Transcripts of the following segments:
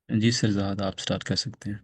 जी सरदाद, आप स्टार्ट कर सकते हैं।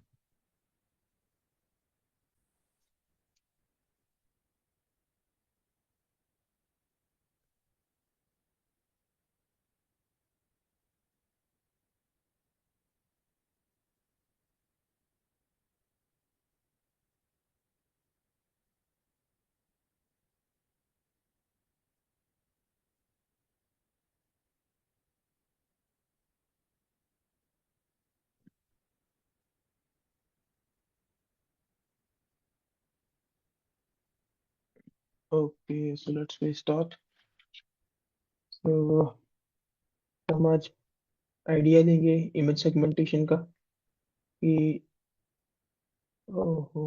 Okay, so let's we start. तो हम आज आइडिया लेंगे इमेज सेगमेंटेशन का कि ओहो,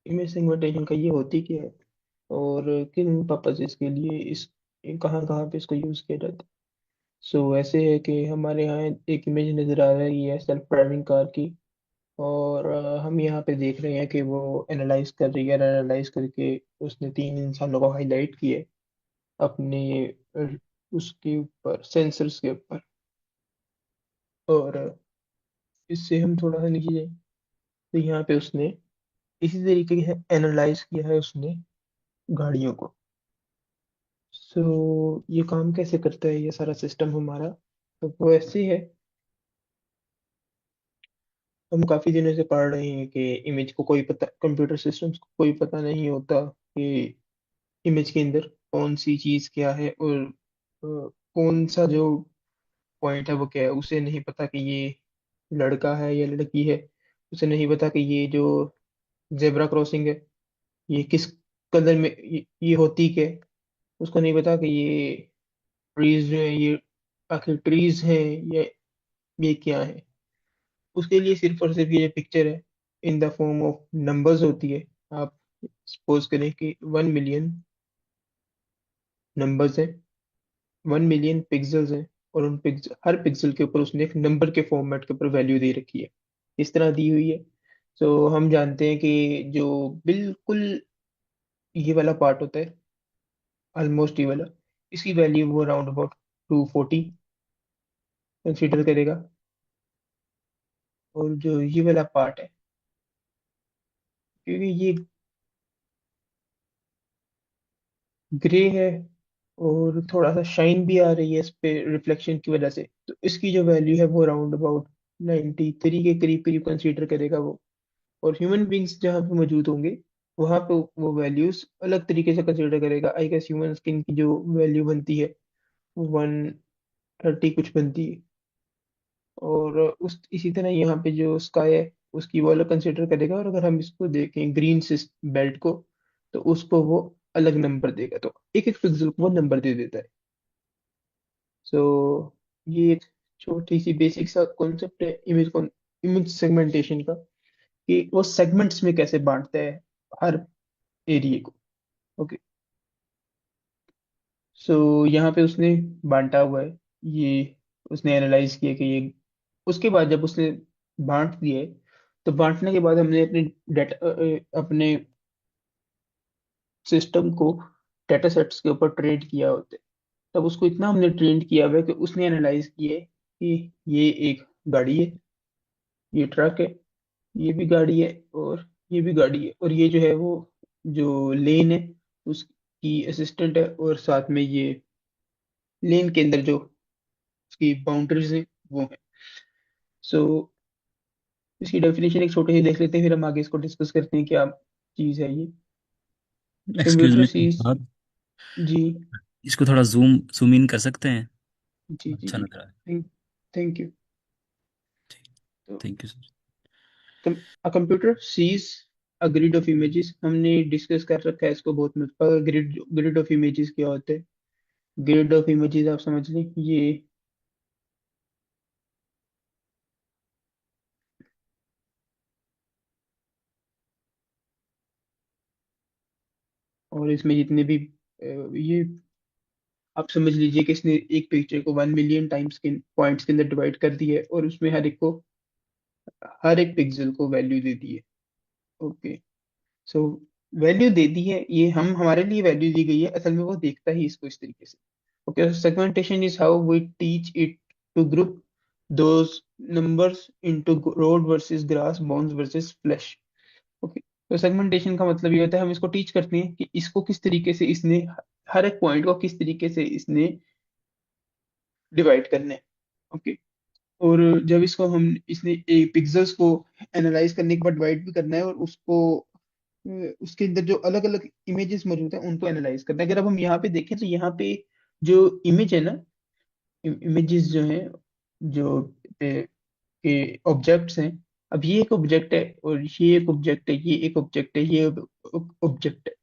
इमेज सेगमेंटेशन का ये होती क्या है और किन पर्पसेस के लिए इस कहाँ कहाँ पे इसको यूज़ किया जाता है। सो ऐसे है कि हमारे यहाँ एक इमेज नज़र आ रही है सेल्फ ड्राइविंग कार की। और हम यहाँ पे देख रहे हैं कि वो एनालाइज कर रही है, एनालाइज करके उसने तीन इंसानों को हाईलाइट किए अपने अ, उसके ऊपर, सेंसर्स के ऊपर। और इससे हम थोड़ा सा नीचे जाए तो यहाँ पे उसने इसी तरीके से एनालाइज किया है उसने गाड़ियों को। सो ये काम कैसे करता है ये सारा सिस्टम हमारा, तो वो ऐसे है। हम काफी दिनों से पढ़ रहे हैं कि इमेज को कोई पता, कंप्यूटर सिस्टम्स को कोई पता नहीं होता कि इमेज के अंदर कौन सी चीज क्या है, और कौन सा जो पॉइंट है वो क्या है। उसे नहीं पता कि ये लड़का है या लड़की है। उसे नहीं पता कि ये जो जेब्रा क्रॉसिंग है ये किस कलर में ये होती क्या है। उसको नहीं पता कि ये ट्रीज जो है ये आखिर ट्रीज हैं या ये क्या है। उसके लिए सिर्फ और सिर्फ ये पिक्चर है in the form of numbers होती है। आप सपोज करें कि 1 मिलियन नंबर्स हैं, 1 मिलियन पिक्सल्स हैं, और उन पिक्सल, हर पिक्सल के ऊपर उसने एक नंबर के फॉर्मेट के ऊपर वैल्यू दे रखी है, इस तरह दी हुई है। तो हम जानते हैं कि जो बिल्कुल ये वाला पार्ट होता है, ऑलमोस्ट ये वाला, इसकी वैल्यू वो अराउंड अबाउट 240 कंसीडर करेगा। और जो ये वाला पार्ट है, क्योंकि ये ग्रे है और थोड़ा सा शाइन भी आ रही है इस पे रिफ्लेक्शन की वजह से, तो इसकी जो वैल्यू है वो अराउंड अबाउट 93 के करीब करीब कंसीडर करेगा वो। और ह्यूमन बींग्स जहाँ पे मौजूद होंगे वहां पे वो वैल्यूज अलग तरीके से कंसीडर करेगा। आई गेस ह्यूमन स्किन की जो वैल्यू बनती है 130 कुछ बनती है। और उस इसी तरह यहाँ पे जो स्काई है उसकी वो अलग कंसिडर करेगा। और अगर हम इसको देखें ग्रीन बेल्ट को, तो उसको वो अलग नंबर देगा, तो एक एक पिक्सल को वो नंबर दे देता है। सो ये एक छोटी सी बेसिक सा कॉन्सेप्ट है इमेज सेगमेंटेशन का, कि वो सेगमेंट्स में कैसे बांटता है हर एरिया को। ओके, सो यहाँ पे उसने बांटा हुआ है ये, उसने एनालाइज किया कि ये, उसके बाद जब उसने बांट दिया है, तो बांटने के बाद हमने अपने डाटा, अपने सिस्टम को डाटा सेट्स के ऊपर ट्रेन किया होता है। तब उसको इतना हमने ट्रेन किया हुआ है कि उसने एनालाइज किया है कि ये एक गाड़ी है, ये ट्रक है, ये भी गाड़ी है, और ये भी गाड़ी है, और ये जो है वो जो लेन है उसकी असिस्टेंट है, और साथ में ये लेन के अंदर जो उसकी बाउंड्रीज है वो है। सो इसकी डेफिनेशन एक छोटी सी देख लेते हैं, फिर हम आगे इसको डिस्कस करते हैं क्या चीज़ है ये। एक्सक्यूज कंप्यूटर मी सीज। सरदाद, जी इसको थोड़ा जूम जूम इन कर सकते हैं? जी जी अच्छा जी। नजर आ रहा है। Thank you. तो thank you sir. a computer sees a grid of images, हमने डिस्कस कर रखा है इसको बहुत मुझ ग्रिड ग्रिड ऑफ इमेजेस क्या होते हैं। ग्रिड ऑफ इमेजेस आप समझ लें ये, और इसमें जितने भी ये आप समझ लीजिए कि इसने एक पिक्चर को 1 मिलियन टाइम्स के पॉइंट्स के अंदर डिवाइड कर दिया है, और उसमें हर एक पिक्सल को वैल्यू दे दी है। ओके, सो वैल्यू दे दी है, ये हम हमारे लिए वैल्यू दी गई है, असल में वो देखता ही इसको इस तरीके से। Okay, segmentation is how we teach it to group those numbers into road versus grass, bounce versus flash. Okay, तो सेगमेंटेशन का मतलब ये होता है हम इसको टीच करते हैं कि इसको किस तरीके से इसने, हर एक पॉइंट को किस तरीके से इसने डिवाइड करना है। ओके, और जब इसको हम इसने पिक्सेल्स को एनालाइज करने के बाद डिवाइड भी करना है, और उसको उसके अंदर जो अलग अलग इमेजेस मौजूद हैं उनको एनालाइज करना है। अगर अब हम यहाँ पे देखें तो यहाँ पे जो इमेज है ना, इमेजेस जो हैं, जो के ऑब्जेक्ट्स हैं, अब ये एक ऑब्जेक्ट है और ये एक ऑब्जेक्ट है, ये एक ऑब्जेक्ट है, ये ऑब्जेक्ट है।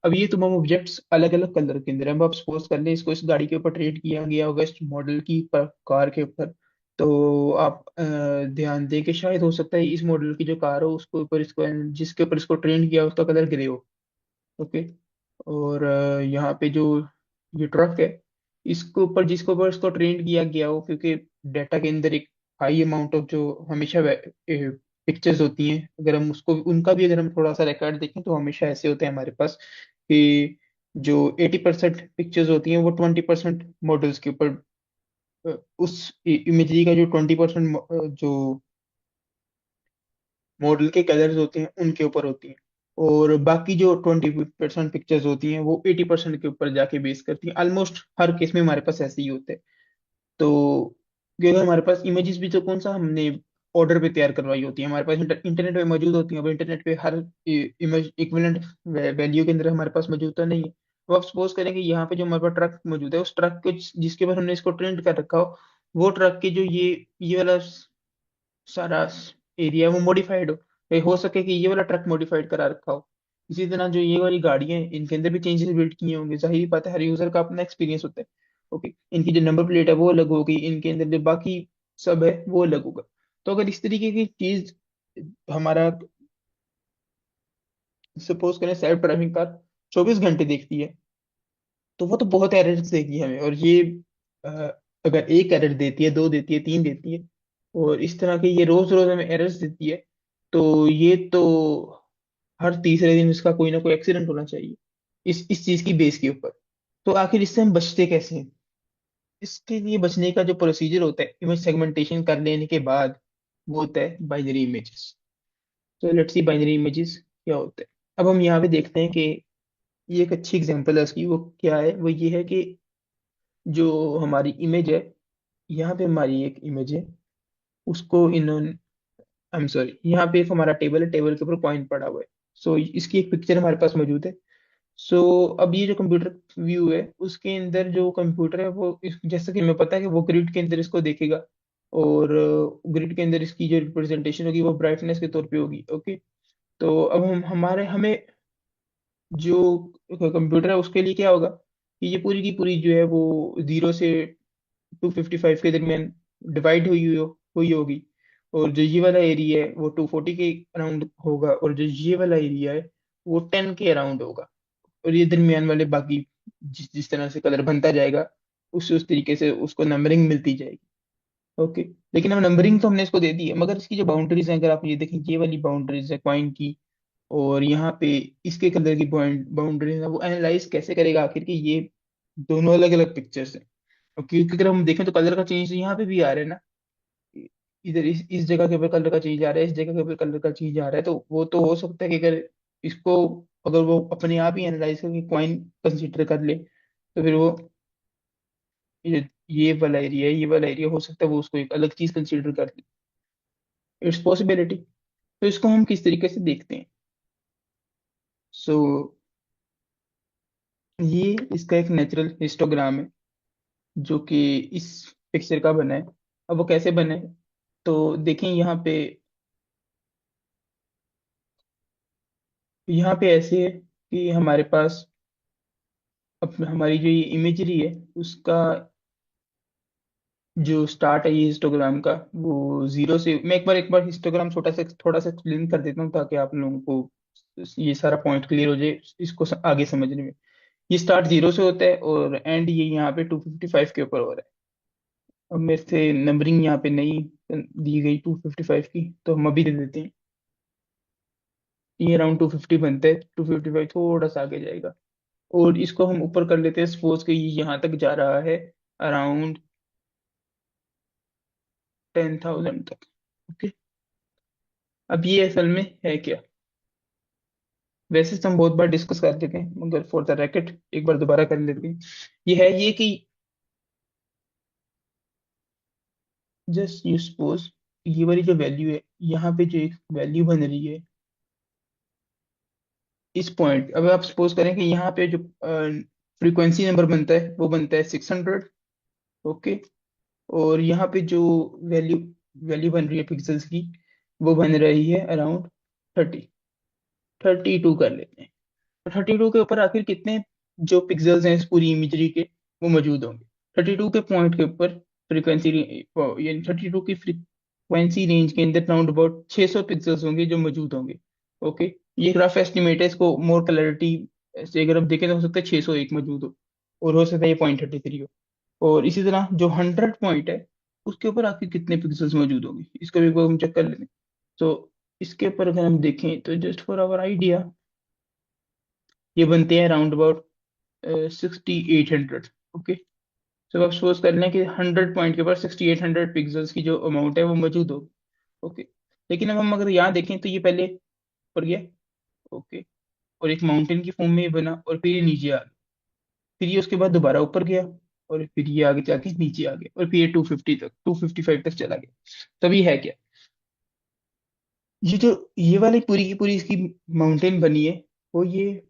अब ये तमाम ऑब्जेक्ट्स अलग अलग कलर के अंदर हैं। अब आप सपोज कर लें इसको इस गाड़ी के ऊपर ट्रेड किया गया होगा, इस मॉडल की कार के ऊपर। तो आप ध्यान दें कि शायद हो सकता है इस मॉडल की जो कार हो उसके ऊपर इसको, जिसके ऊपर इसको ट्रेंड किया उसका कलर ग्रे हो। ओके, और यहाँ पे जो ये ट्रक है, इसके ऊपर जिसके ऊपर इसको ट्रेंड किया गया हो, क्योंकि डाटा के अंदर एक हाई अमाउंट ऑफ जो हमेशा पिक्चर्स होती हैं, अगर हम उसको उनका भी अगर हम थोड़ा सा रिकॉर्ड देखें तो हमेशा ऐसे होते हैं हमारे पास कि जो 80% पिक्चर्स होती हैं वो 20% मॉडल्स के ऊपर, उस इमेजरी का जो 20% जो मॉडल के कलर्स होते हैं उनके ऊपर होती हैं, और बाकी जो 20% पिक्चर्स होती हैं वो 80% के ऊपर जाके बेस करती हैं। ऑलमोस्ट हर केस में हमारे पास ऐसे ही होते हैं। तो क्योंकि हमारे पास इमेजेस भी तो कौन सा हमने ऑर्डर पे तैयार करवाई होती है, हमारे पास इंटरनेट पे मौजूद होती है। अब इंटरनेट पे हर इमेज इक्विवेलेंट वैल्यू के अंदर हमारे पास मौजूद तो नहीं है। तो आप सपोज करें कि यहाँ पे जो हमारे पास ट्रक मौजूद है, उस ट्रक के जिसके ऊपर हमने इसको ट्रेंड कर रखा हो, वो ट्रक के जो ये वाला सारा एरिया है वो मॉडिफाइड हो, हो सके कि ये वाला ट्रक मॉडिफाइड करा रखा हो। इसी तरह जो ये वाली गाड़ियां हैं इनके अंदर भी चेंजेस बिल्ड किए होंगे, जाहिर ही बात है हर यूजर का अपना एक्सपीरियंस होता है। ओके, इनकी जो नंबर प्लेट है वो अलग होगी, इनके अंदर जो बाकी सब है वो अलग होगा। तो अगर इस तरीके की चीज हमारा, सपोज करें सेल्फ ड्राइविंग कार 24 घंटे देखती है, तो वो तो बहुत एरर्स देगी हमें। और ये अ, अगर एक एरर देती है, दो देती है, तीन देती है, और इस तरह के ये रोज रोज हमें एरर्स देती है, तो ये तो हर तीसरे दिन इसका कोई ना कोई एक्सीडेंट होना चाहिए इस चीज की बेस के ऊपर। तो आखिर इससे हम बचते कैसे हैं? इसके लिए बचने का जो प्रोसीजर होता है इमेज सेगमेंटेशन कर लेने के बाद, वो होता है बाइनरी इमेजेस। तो लेट्स सी बाइनरी इमेजेस क्या होता है। अब हम यहाँ पे देखते हैं कि ये एक अच्छी एग्जांपल है उसकी। वो क्या है, वो ये है कि जो हमारी इमेज है, यहाँ पे हमारी एक इमेज है, उसको इन्होंने, आई एम सॉरी, यहाँ पे एक हमारा टेबल है, टेबल के ऊपर पॉइंट पड़ा हुआ है। सो इसकी एक पिक्चर हमारे पास मौजूद है। सो अब ये जो कंप्यूटर व्यू है उसके अंदर जो कंप्यूटर है वो जैसा कि हमें पता है कि वो ग्रिड के अंदर इसको देखेगा, और ग्रिड के अंदर इसकी जो रिप्रेजेंटेशन होगी वो ब्राइटनेस के तौर पे होगी। ओके, तो अब हम हमारे हमें जो कंप्यूटर है उसके लिए क्या होगा कि ये पूरी की पूरी जो है वो 0 से 255 के दरमियान डिवाइड हुई होगी, और जो ये वाला एरिया है वो 240 के अराउंड होगा, और जो ये वाला एरिया है वो 10 के अराउंड होगा। और ये दरमियान वाले बाकी जिस जिस तरह से कलर बनता जाएगा उस तरीके से उसको नंबरिंग मिलती जाएगी। ओके, लेकिन अब नंबरिंग तो हमने इसको दे दी है, मगर इसकी जो बाउंड्रीज हैं, अगर आप ये देखें, ये वाली बाउंड्रीज है कॉइन की, और यहाँ पे इसके कलर की पॉइंट बाउंड्रीज है, वो एनालाइज कैसे करेगा आखिर कि ये दोनों अलग अलग पिक्चर्स हैं। और क्योंकि अगर हम देखें तो कलर का चेंज यहाँ पे भी आ रहा है ना, इधर इस जगह के ऊपर कलर का चेंज आ रहा है, इस जगह के ऊपर कलर का चेंज आ रहा है, तो वो तो हो सकता है कि अगर इसको, अगर वो अपने आप ही एनालाइज करके क्वाइन कंसीडर कर ले, तो फिर वो ये वाला एरिया है, ये वाला एरिया हो सकता है वो उसको एक अलग चीज कंसीडर कर ले। It's possibility. तो इसको हम किस तरीके से देखते हैं? सो ये इसका एक नेचुरल हिस्टोग्राम है जो कि इस पिक्चर का बना है। अब वो कैसे बना है, तो देखें यहाँ पे, यहाँ पे ऐसे है कि हमारे पास अब हमारी जो ये इमेजरी है उसका जो स्टार्ट है ये हिस्टोग्राम का, वो जीरो से, मैं एक बार हिस्टोग्राम थोड़ा सा एक्सप्लेन कर देता हूँ ताकि आप लोगों को ये सारा पॉइंट क्लियर हो जाए इसको आगे समझने में। ये स्टार्ट जीरो से होता है और एंड ये यहाँ पे 255 के ऊपर हो रहा है। अब मेरे से नंबरिंग यहाँ पे नहीं दी गई 255 की, तो हम अभी दे देते हैं। ये अराउंड 250 बनता है, 255 थोड़ा सा आगे जाएगा, और इसको हम ऊपर कर लेते हैं, सपोज कि ये यहाँ तक जा रहा है अराउंड 10,000 तक। ओके। अब ये असल में है क्या? वैसे तो हम बहुत बार डिस्कस कर चुके हैं, मगर फॉर द रैकेट एक बार दोबारा कर लेते हैं। ये है ये कि जस्ट यू सपोज ये वाली जो वैल्यू है, यहाँ पे जो एक वैल्यू बन रही है इस पॉइंट, अब आप सपोज करें कि यहाँ पे जो फ्रीक्वेंसी नंबर बनता है वो बनता है 600। ओके। और यहाँ पे जो वैल्यू वैल्यू बन रही है पिक्सल्स की, वो बन रही है अराउंड 30। 32 कर लेते हैं। 32 के ऊपर आखिर कितने जो पिक्सल्स हैं इस पूरी इमेजरी के, वो मौजूद होंगे? 32 के पॉइंट के ऊपर फ्रीक्वेंसी, यानी 32 की फ्रीक्वेंसी रेंज के अंदर राउंड अबाउट 600 पिक्सल्स होंगे जो मौजूद होंगे। ओके। ये रफ एस्टिमेट है, इसको मोर क्लैरिटी से अगर हम देखें तो हो सकता है 601 मौजूद हो, और हो सकता है ये .33 हो। और इसी तरह जो 100 पॉइंट है, उसके ऊपर आखिर कितने पिक्सल्स मौजूद होंगे, इसको भी एक बार हम चेक कर लेते हैं। तो इसके ऊपर अगर हम देखें तो जस्ट फॉर आवर आइडिया, ये बनते हैं अराउंड अबाउट 6800। ओके। तो आप सपोज कर लें कि 100 पॉइंट के ऊपर 6800 पिक्सल्स की जो अमाउंट है वो मौजूद होगी। ओके। लेकिन अब हम अगर यहाँ देखें तो ये पहले ऊपर गया। ओके। और एक माउंटेन की फॉर्म में ये बना, और फिर ये नीचे आ गया। फिर ये उसके बाद दोबारा ऊपर गया, और फिर ये आगे जाके नीचे आ गया, और फिर ये 250 तक, 255 तक चला गया। तभी है क्या, ये जो ये वाली पूरी की पूरी इसकी माउंटेन बनी है, वो ये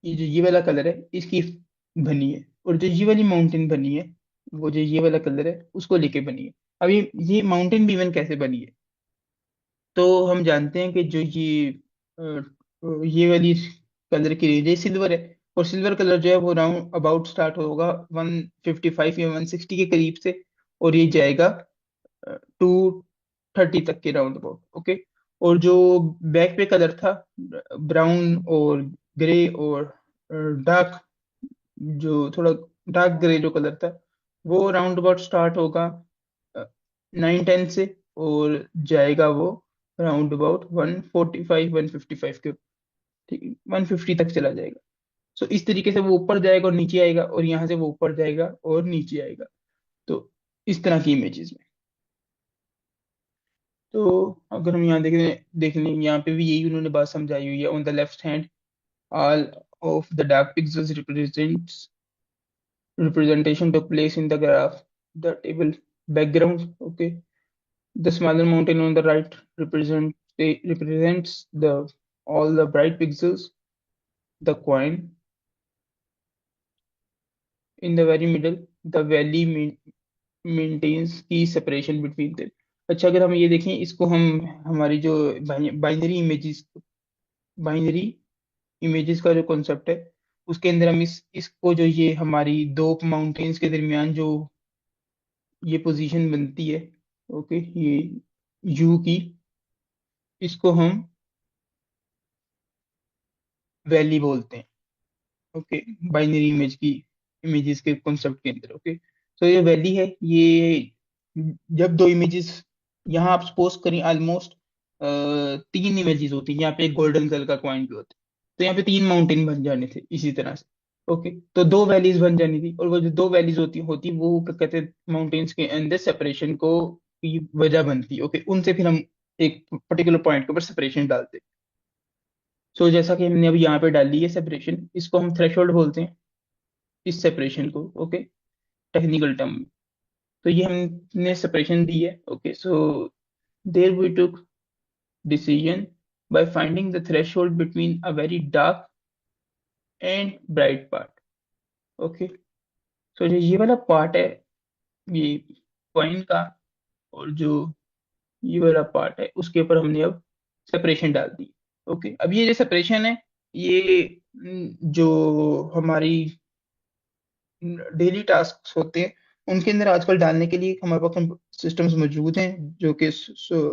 जो ये वाला कलर है इसकी बनी है। और जो ये वाली माउंटेन बनी है, वो जो ये वाला कलर है उसको लेके बनी है। अब ये माउंटेन भी इवन कैसे बनी है, तो हम जानते हैं कि जो ये वाली कलर की रेंज है सिल्वर है। और सिल्वर कलर जो है वो राउंड अबाउट स्टार्ट होगा 155 या 160 के करीब से, और ये जाएगा 230 तक के राउंड अबाउट। ओके। और जो बैक पे कलर था, ब्राउन और ग्रे और डार्क, जो थोड़ा डार्क ग्रे जो कलर था, वो राउंड अबाउट स्टार्ट होगा 910 से, और जाएगा वो राउंड अबाउट 145 155 के, ठीक, 150 तक चला जाएगा। सो इस तरीके से वो ऊपर जाएगा और नीचे आएगा, और यहाँ से वो ऊपर जाएगा और नीचे आएगा। तो इस तरह की इमेजेस में, तो अगर हम यहाँ देख लें, यहाँ पे भी यही उन्होंने बात समझाई हुई है। On the left hand, all of the dark pixels representation took place in the graph, the table background. Okay. The smaller mountain on the right represents the all the bright pixels. The coin in the very middle, the valley maintains key separation between them. अच्छा, अगर हम ये देखें इसको, हम हमारी जो binary images का जो कॉन्सेप्ट है, उसके अंदर हम इसको जो ये हमारी दो माउंटेन्स के दरमियान जो ये पोजीशन बनती है, ओके, ये यू की, इसको हम वैली बोलते हैं। ओके। बाइनरी इमेजेस के कॉन्सेप्ट के अंदर। ओके। तो ये वैली है, ये जब दो इमेजेस, यहाँ आप सपोज करें ऑलमोस्ट 3 इमेजेस होती हैं, यहाँ पे एक गोल्डन कलर का कॉइन भी होता है, तो यहाँ पे 3 माउंटेन बन जाने थे इसी तरह से। ओके। तो 2 वैलीज बन जानी थी, और वो जो 2 वैलीज होती होती वो क्या कहते हैं, माउंटेन्स के अंदर सेपरेशन को की वजह बनती। ओके। उनसे फिर हम एक पर्टिकुलर पॉइंट के ऊपर सेपरेशन डालते। सो जैसा कि हमने अभी यहाँ पे डाली है सेपरेशन, इसको हम थ्रेशोल्ड बोलते हैं, इस सेपरेशन को। ओके। टेक्निकल टर्म में। तो ये हमने सेपरेशन दी है। Okay. So there we took decision by finding the threshold between a very dark and bright part. Okay. So जो ये वाला पार्ट है, ये कॉइन का, और जो ये वाला पार्ट है उसके ऊपर हमने अब सेपरेशन डाल दी। ओके। अब ये जो सेपरेशन है, ये जो हमारी डेली टास्क होते हैं उनके अंदर आजकल डालने के लिए हमारे पास सिस्टम्स मौजूद हैं, जो कि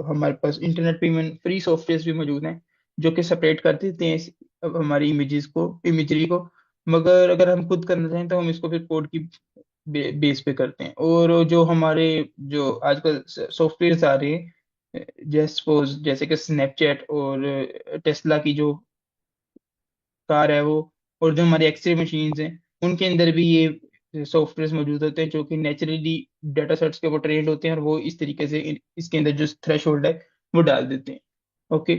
हमारे पास इंटरनेट पे इवन फ्री सॉफ्टवेयर भी मौजूद हैं, जो कि सेपरेट कर देते हैं हमारी इमेजरी को। मगर अगर हम खुद करना चाहें तो हम इसको फिर कोड की बेस पे करते हैं। और जो हमारे जो आजकल सॉफ्टवेयर आ रहे हैं, जैसे कि स्नैपचैट और टेस्ला की जो कार है वो, और जो हमारी एक्सरे मशीन्स हैं, उनके अंदर भी ये सॉफ्टवेयर मौजूद होते हैं जो कि नेचुरली डाटा सेट्स के ऊपर ट्रेंड होते हैं, और वो इस तरीके से इसके अंदर जो थ्रेश होल्ड है वो डाल देते हैं। ओके,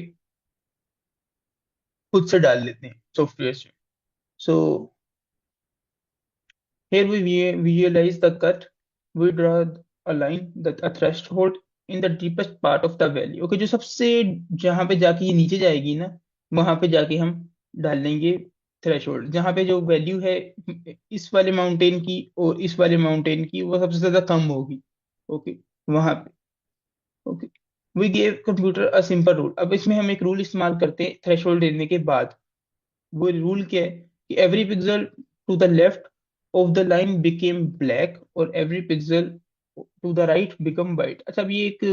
खुद से डाल देते हैं सॉफ्टवेयर से। सो here we visualize the cut. We draw a line, that a threshold in the deepest part of the valley. Okay, जो सबसे, जहां पे जाके ये नीचे जाएगी ना, वहां पे जाके हम डाल लेंगे थ्रेशोल्ड, जहां पे जो वैल्यू है इस वाले माउंटेन की और इस वाले माउंटेन की, वो सबसे ज्यादा कम होगी। ओके, वहां पे। Okay, we gave computer a simple rule. अब इसमें हम एक रूल इस्तेमाल करते हैं थ्रेशोल्ड देने के बाद। वो रूल क्या है कि every pixel to the left of the line became black और every pixel to the right become white. अच्छा, अब ये एक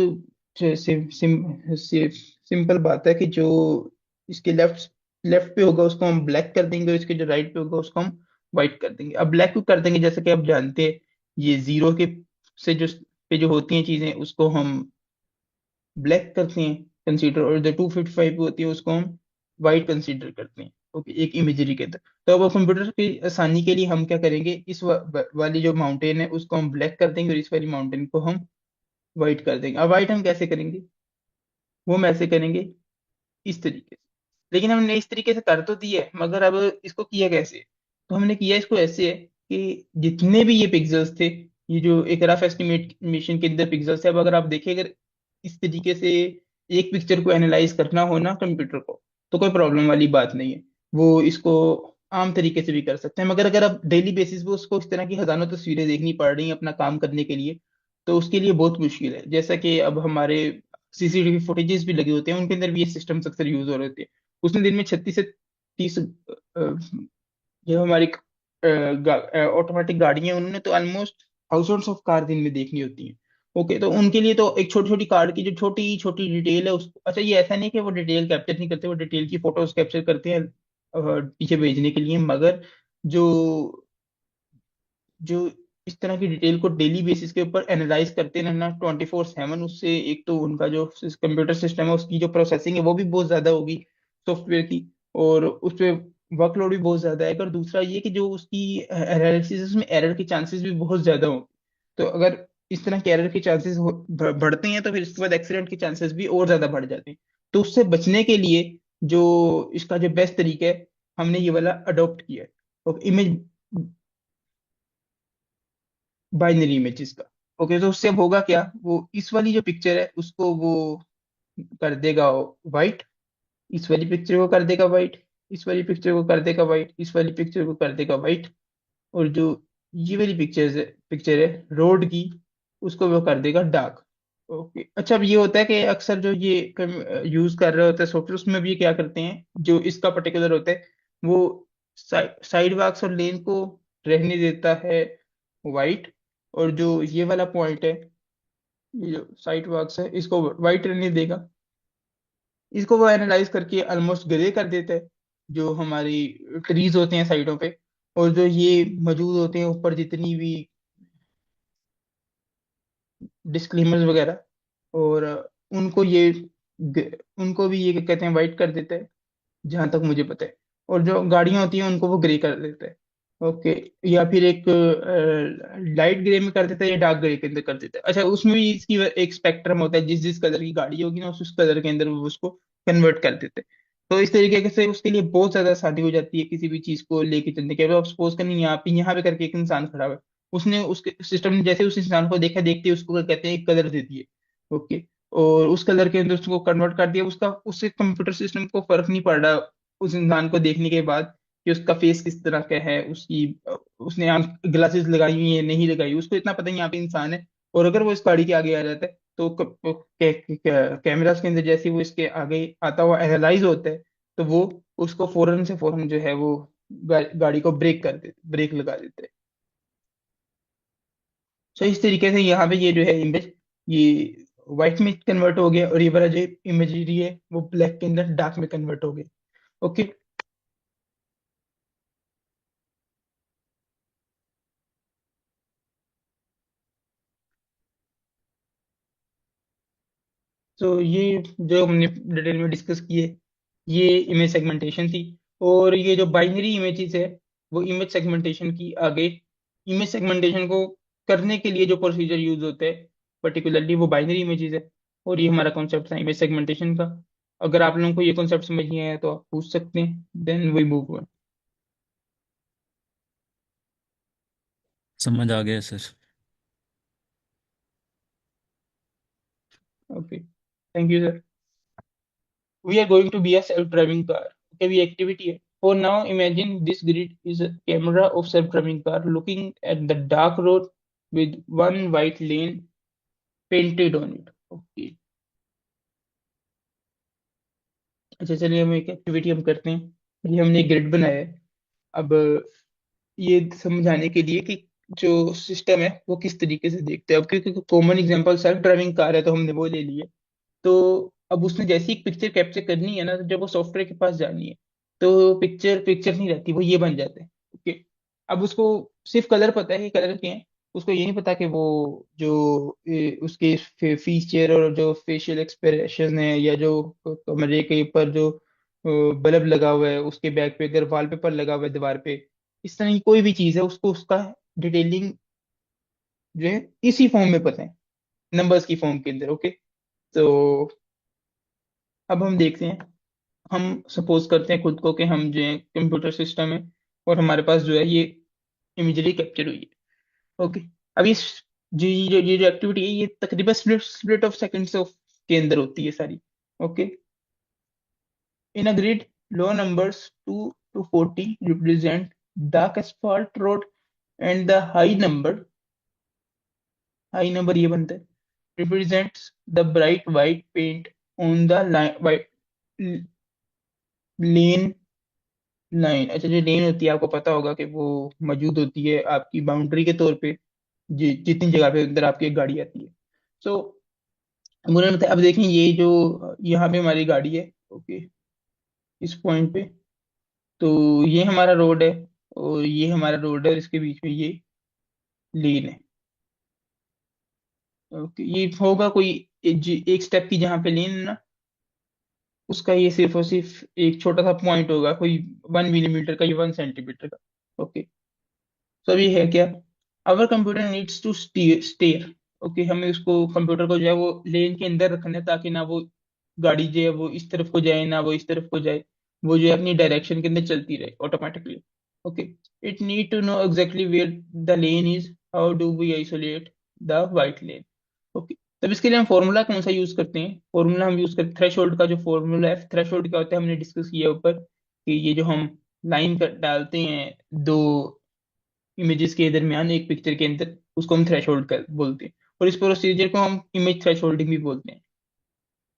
सिंपल बात है कि जो इसके लेफ्ट लेफ्ट पे होगा उसको हम ब्लैक कर देंगे, और इसके जो राइट पे होगा उसको हम वाइट कर देंगे। अब ब्लैक क्यों कर देंगे, जैसे कि आप जानते हैं, ये जीरो के से जो पे जो होती हैं चीजें उसको हम ब्लैक करते हैं कंसीडर, और जो 255 पे होती है उसको हम वाइट कंसीडर करते हैं। ओके, एक इमेजरी के अंदर। तो अब कंप्यूटर की आसानी के लिए हम क्या करेंगे, इस वाली जो माउंटेन है उसको हम ब्लैक कर देंगे और इस वाली माउंटेन को हम वाइट कर देंगे। अब वाइट हम कैसे करेंगे, वो हम ऐसे करेंगे, इस तरीके से। लेकिन हमने इस तरीके से कर तो दिया है, मगर अब इसको किया कैसे। तो हमने किया इसको ऐसे है कि जितने भी ये पिक्सेल्स थे, ये जो एक रफ एस्टिमेशन के अंदर पिक्सेल्स थे, अब अगर आप देखें, अगर इस तरीके से एक पिक्चर को एनालाइज करना हो ना कंप्यूटर को, तो कोई प्रॉब्लम वाली बात नहीं है। वो इसको आम तरीके से भी कर सकते हैं, मगर अगर आप डेली बेसिस पे उसको इस तरह की हजारों तस्वीरें देखनी पड़ रही हैं अपना काम करने के लिए, तो उसके लिए बहुत मुश्किल है। जैसा कि अब हमारे सीसीटीवी फुटेजेस भी लगे होते हैं, उनके अंदर भी ये सिस्टम्स अक्सर यूज हो रहे होते हैं। उसने दिन में 36 से 30 जो हमारी ऑटोमेटिक गाड़ी है, उन्होंने तो ऑलमोस्ट थाउजेंड्स ऑफ कार दिन में देखनी होती हैं। ओके, तो उनके लिए तो एक छोटी छोटी कार की जो छोटी छोटी डिटेल है उसको, अच्छा ये ऐसा नहीं कि वो डिटेल कैप्चर नहीं करते, वो डिटेल की फोटोज कैप्चर करते हैं पीछे भेजने के लिए, मगर जो जो इस तरह की डिटेल को डेली बेसिस के ऊपर एनालाइज करते रहना 24/7, उससे एक तो उनका जो कंप्यूटर सिस्टम है उसकी जो प्रोसेसिंग है वो भी बहुत ज्यादा होगी सॉफ्टवेयर की, और उस पे वर्कलोड भी बहुत ज्यादा है। और दूसरा ये कि जो उसकी एनालिसिस, उसमें एरर के चांसेस भी बहुत ज्यादा होंगे। तो अगर इस तरह के एरर के चांसेस बढ़ते हैं, तो फिर इसके बाद एक्सीडेंट के चांसेस भी और ज्यादा बढ़ जाते हैं। तो उससे बचने के लिए जो इसका जो बेस्ट तरीका है, हमने ये वाला अडॉप्ट किया है। और इमेज बाइनरी इमेजेस का। ओके, तो उससे अब होगा क्या, वो इस वाली जो पिक्चर है उसको वो कर देगा वाइट, इस वाली पिक्चर को कर देगा वाइट, इस वाली पिक्चर को कर देगा वाइट, इस वाली पिक्चर को कर देगा वाइट, और जो ये वाली पिक्चर है रोड की, उसको वो कर देगा डार्क। ओके, अच्छा, अब ये होता है कि अक्सर जो ये यूज कर रहे होते हैं सॉफ्टवेयर, उसमें भी क्या करते हैं, जो इसका पर्टिकुलर होता है वो साइड वाक्स और लेन को रहने देता है वाइट, और जो ये वाला पॉइंट है, ये जो साइड वाक्स है, इसको वाइट रहने देगा। इसको वो एनालाइज करके ऑलमोस्ट ग्रे कर देता है, जो हमारी ट्रीज होते हैं साइडों पे, और जो ये मौजूद होते हैं ऊपर जितनी भी डिस्क्लेमर्स वगैरह, और उनको भी ये क्या कहते हैं वाइट कर देता है, जहां तक मुझे पता है। और जो गाड़ियां होती हैं उनको वो ग्रे कर देता है। ओके, या फिर एक लाइट ग्रे में कर देता है या डार्क ग्रे के अंदर कर देता है। अच्छा, उसमें भी इसकी एक स्पेक्ट्रम होता है, जिस जिस कलर की गाड़ी होगी ना उस कलर के अंदर वो उसको कन्वर्ट कर देते हैं। तो इस तरीके से उसके लिए बहुत ज्यादा आसानी हो जाती है किसी भी चीज को लेके चलने के। अब आप सपोज करें यहाँ पे करके एक इंसान खड़ा हुआ है, उसने उसके सिस्टम ने जैसे उस इंसान को देखा, देखते ही उसको क्या कहते हैं एक कलर दे दिए। ओके, और उस कलर के अंदर उसको कन्वर्ट कर दिया, उसका उससे कंप्यूटर सिस्टम को फर्क नहीं पड़ रहा उस इंसान को देखने के बाद कि उसका फेस किस तरह का है, उसकी उसने आंख ग्लासेस लगाई हुई है नहीं लगाई, उसको इतना पता ही यहाँ पे इंसान है। और अगर वो इस गाड़ी के आगे आ जाता है, तो कैमरास के अंदर जैसे ही वो इसके आगे आता हुआ एनालाइज होता है, तो वो उसको फौरन से फौरन जो है वो गाड़ी को ब्रेक लगा देते हैं। सो इस तरीके से यहाँ पे ये जो है इमेज, ये व्हाइट में कन्वर्ट हो गया, और ये वाला जो इमेजरी है वो ब्लैक के अंदर डार्क में कन्वर्ट हो गया। ओके, तो ये जो हमने डिटेल में डिस्कस किए, ये इमेज सेगमेंटेशन थी। और ये जो बाइनरी इमेजेस है वो इमेज सेगमेंटेशन की आगे इमेज सेगमेंटेशन को करने के लिए जो प्रोसीजर यूज होते हैं पर्टिकुलरली वो बाइनरी इमेजेस है। और ये हमारा कॉन्सेप्ट था इमेज सेगमेंटेशन का। अगर आप लोगों को ये कॉन्सेप्ट समझ नहीं आया तो आप पूछ सकते हैं, देन वी मूव ऑन। समझ आ गया sir. Okay, thank you sir. We are going to be a self-driving car. Okay, we activity है. For now, imagine this grid is a camera of self-driving car looking at the dark road with one white lane painted on it. Okay. अच्छा चलिए, हम एक activity हम करते हैं। ये हमने एक ग्रिड बनाया है। अब ये समझाने के लिए कि जो सिस्टम है वो किस तरीके से देखते हैं। अब क्योंकि common example self driving car है तो हमने वो ले लिए। तो अब उसने जैसी एक पिक्चर कैप्चर करनी है ना, तो जब वो सॉफ्टवेयर के पास जानी है तो पिक्चर पिक्चर नहीं रहती, वो ये बन जाते हैं। ओके। अब उसको सिर्फ कलर पता है कि कलर क्या है। उसको ये नहीं पता कि वो जो उसके फीचर और जो फेशियल एक्सप्रेशन है, या जो कमरे के ऊपर जो बल्ब लगा हुआ है, उसके बैक पे अगर वॉलपेपर लगा हुआ है दीवार पे, इस तरह की कोई भी चीज है उसको उसका डिटेलिंग जो है इसी फॉर्म में पता है, नंबर्स की फॉर्म के अंदर। ओके। तो अब हम देखते हैं। हम सपोज करते हैं खुद को कि हम जो है कंप्यूटर सिस्टम है, और हमारे पास जो है ये इमेजरी कैप्चर हुई है। ओके। अब ये जो एक्टिविटी है ये तकरीबन split split of seconds of के अंदर होती है सारी। Okay. In a grid, low numbers 2 to 40 represent dark asphalt road, and the high number ये बनता है represents the bright white paint on the lane line. अच्छा, जो लेन होती है आपको पता होगा कि वो मौजूद होती है आपकी बाउंड्री के तौर पे, जितनी जगह पे अंदर आपकी एक गाड़ी आती है। सो मुझे बताया, अब देखें ये जो यहाँ पे हमारी गाड़ी है। ओके। इस पॉइंट पे तो ये हमारा रोड है, और ये हमारा रोड है, और इसके बीच में ये लेन है। ओके। ये होगा कोई एक स्टेप की जहाँ पे लेन है ना, उसका ये सिर्फ और सिर्फ एक छोटा सा पॉइंट होगा, कोई 1 मिलीमीटर का या 1 सेंटीमीटर का। ओके। तो अभी है क्या, our computer needs to stare. Okay, हमें उसको कंप्यूटर को जो है वो लेन के अंदर रखना है, ताकि ना वो गाड़ी जो है वो इस तरफ को जाए ना वो इस तरफ को जाए, वो जो है अपनी डायरेक्शन के अंदर चलती रहे automatically. Okay. It need to know exactly where the lane is, how do we isolate the white lane. Okay. तब इसके लिए हम फॉर्मूला कौन सा यूज करते हैं? फॉर्मूला हम यूज करते थ्रेशोल्ड का। जो फॉर्मूला है थ्रेशोल्ड क्या होता है हमने डिस्कस किया ऊपर, कि ये जो हम लाइन कर डालते हैं दो इमेजेस के दरमियान एक पिक्चर के अंदर, उसको हम थ्रेशोल्ड कर बोलते हैं। और इस प्रोसीजर को हम इमेज थ्रेशोल्डिंग भी बोलते हैं।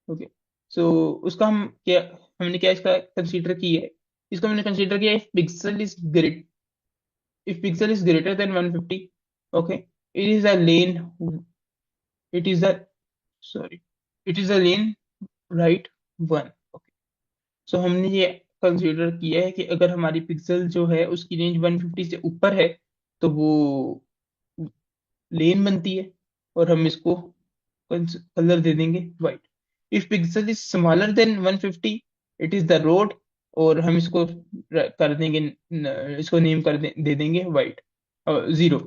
ओके। सो उसका हम क्या, हमने क्या इसका कंसीडर किया है? इसको हमने कंसीडर किया, if pixel is greater than 150। Okay. It is a lane, it is a sorry it is a lane right one. Okay. So हमने ये कंसीडर किया है कि अगर हमारी पिक्सल जो है उसकी रेंज 150 से ऊपर है तो वो लेन बनती है, और हम इसको कलर दे देंगे white. If pixel is smaller than 150, it is the road, और हम इसको कर देंगे इसको नेम दे देंगे वाइट, जीरो।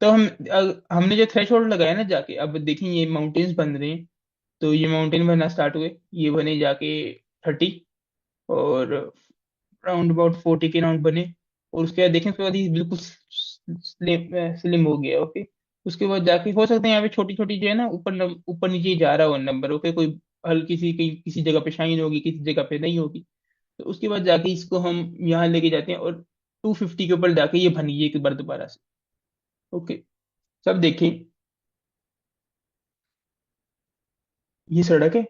तो हमने जो थ्रेशोल्ड लगाया ना जाके, अब देखें ये माउंटेन्स बन रहे हैं। तो ये माउंटेन बनना स्टार्ट हुए, ये बने जाके 30, और राउंड अबाउट 40 के राउंड बने। और उसके बाद देखें, उसके बाद ये बिल्कुल स्लिम स्लिम हो गया। ओके। उसके बाद जाके हो सकता है यहाँ पे छोटी छोटी जो है ना ऊपर नीचे ही जा रहा हो नंबर। ओके। कोई हल्की सी कहीं किसी जगह पे शाइन होगी, किसी जगह पे नहीं होगी। तो उसके बाद जाके इसको हम यहाँ लेके जाते हैं, और 250 के ऊपर जाके ये बनी एक बार दोबारा से। ओके। सब देखें, ये सड़क है,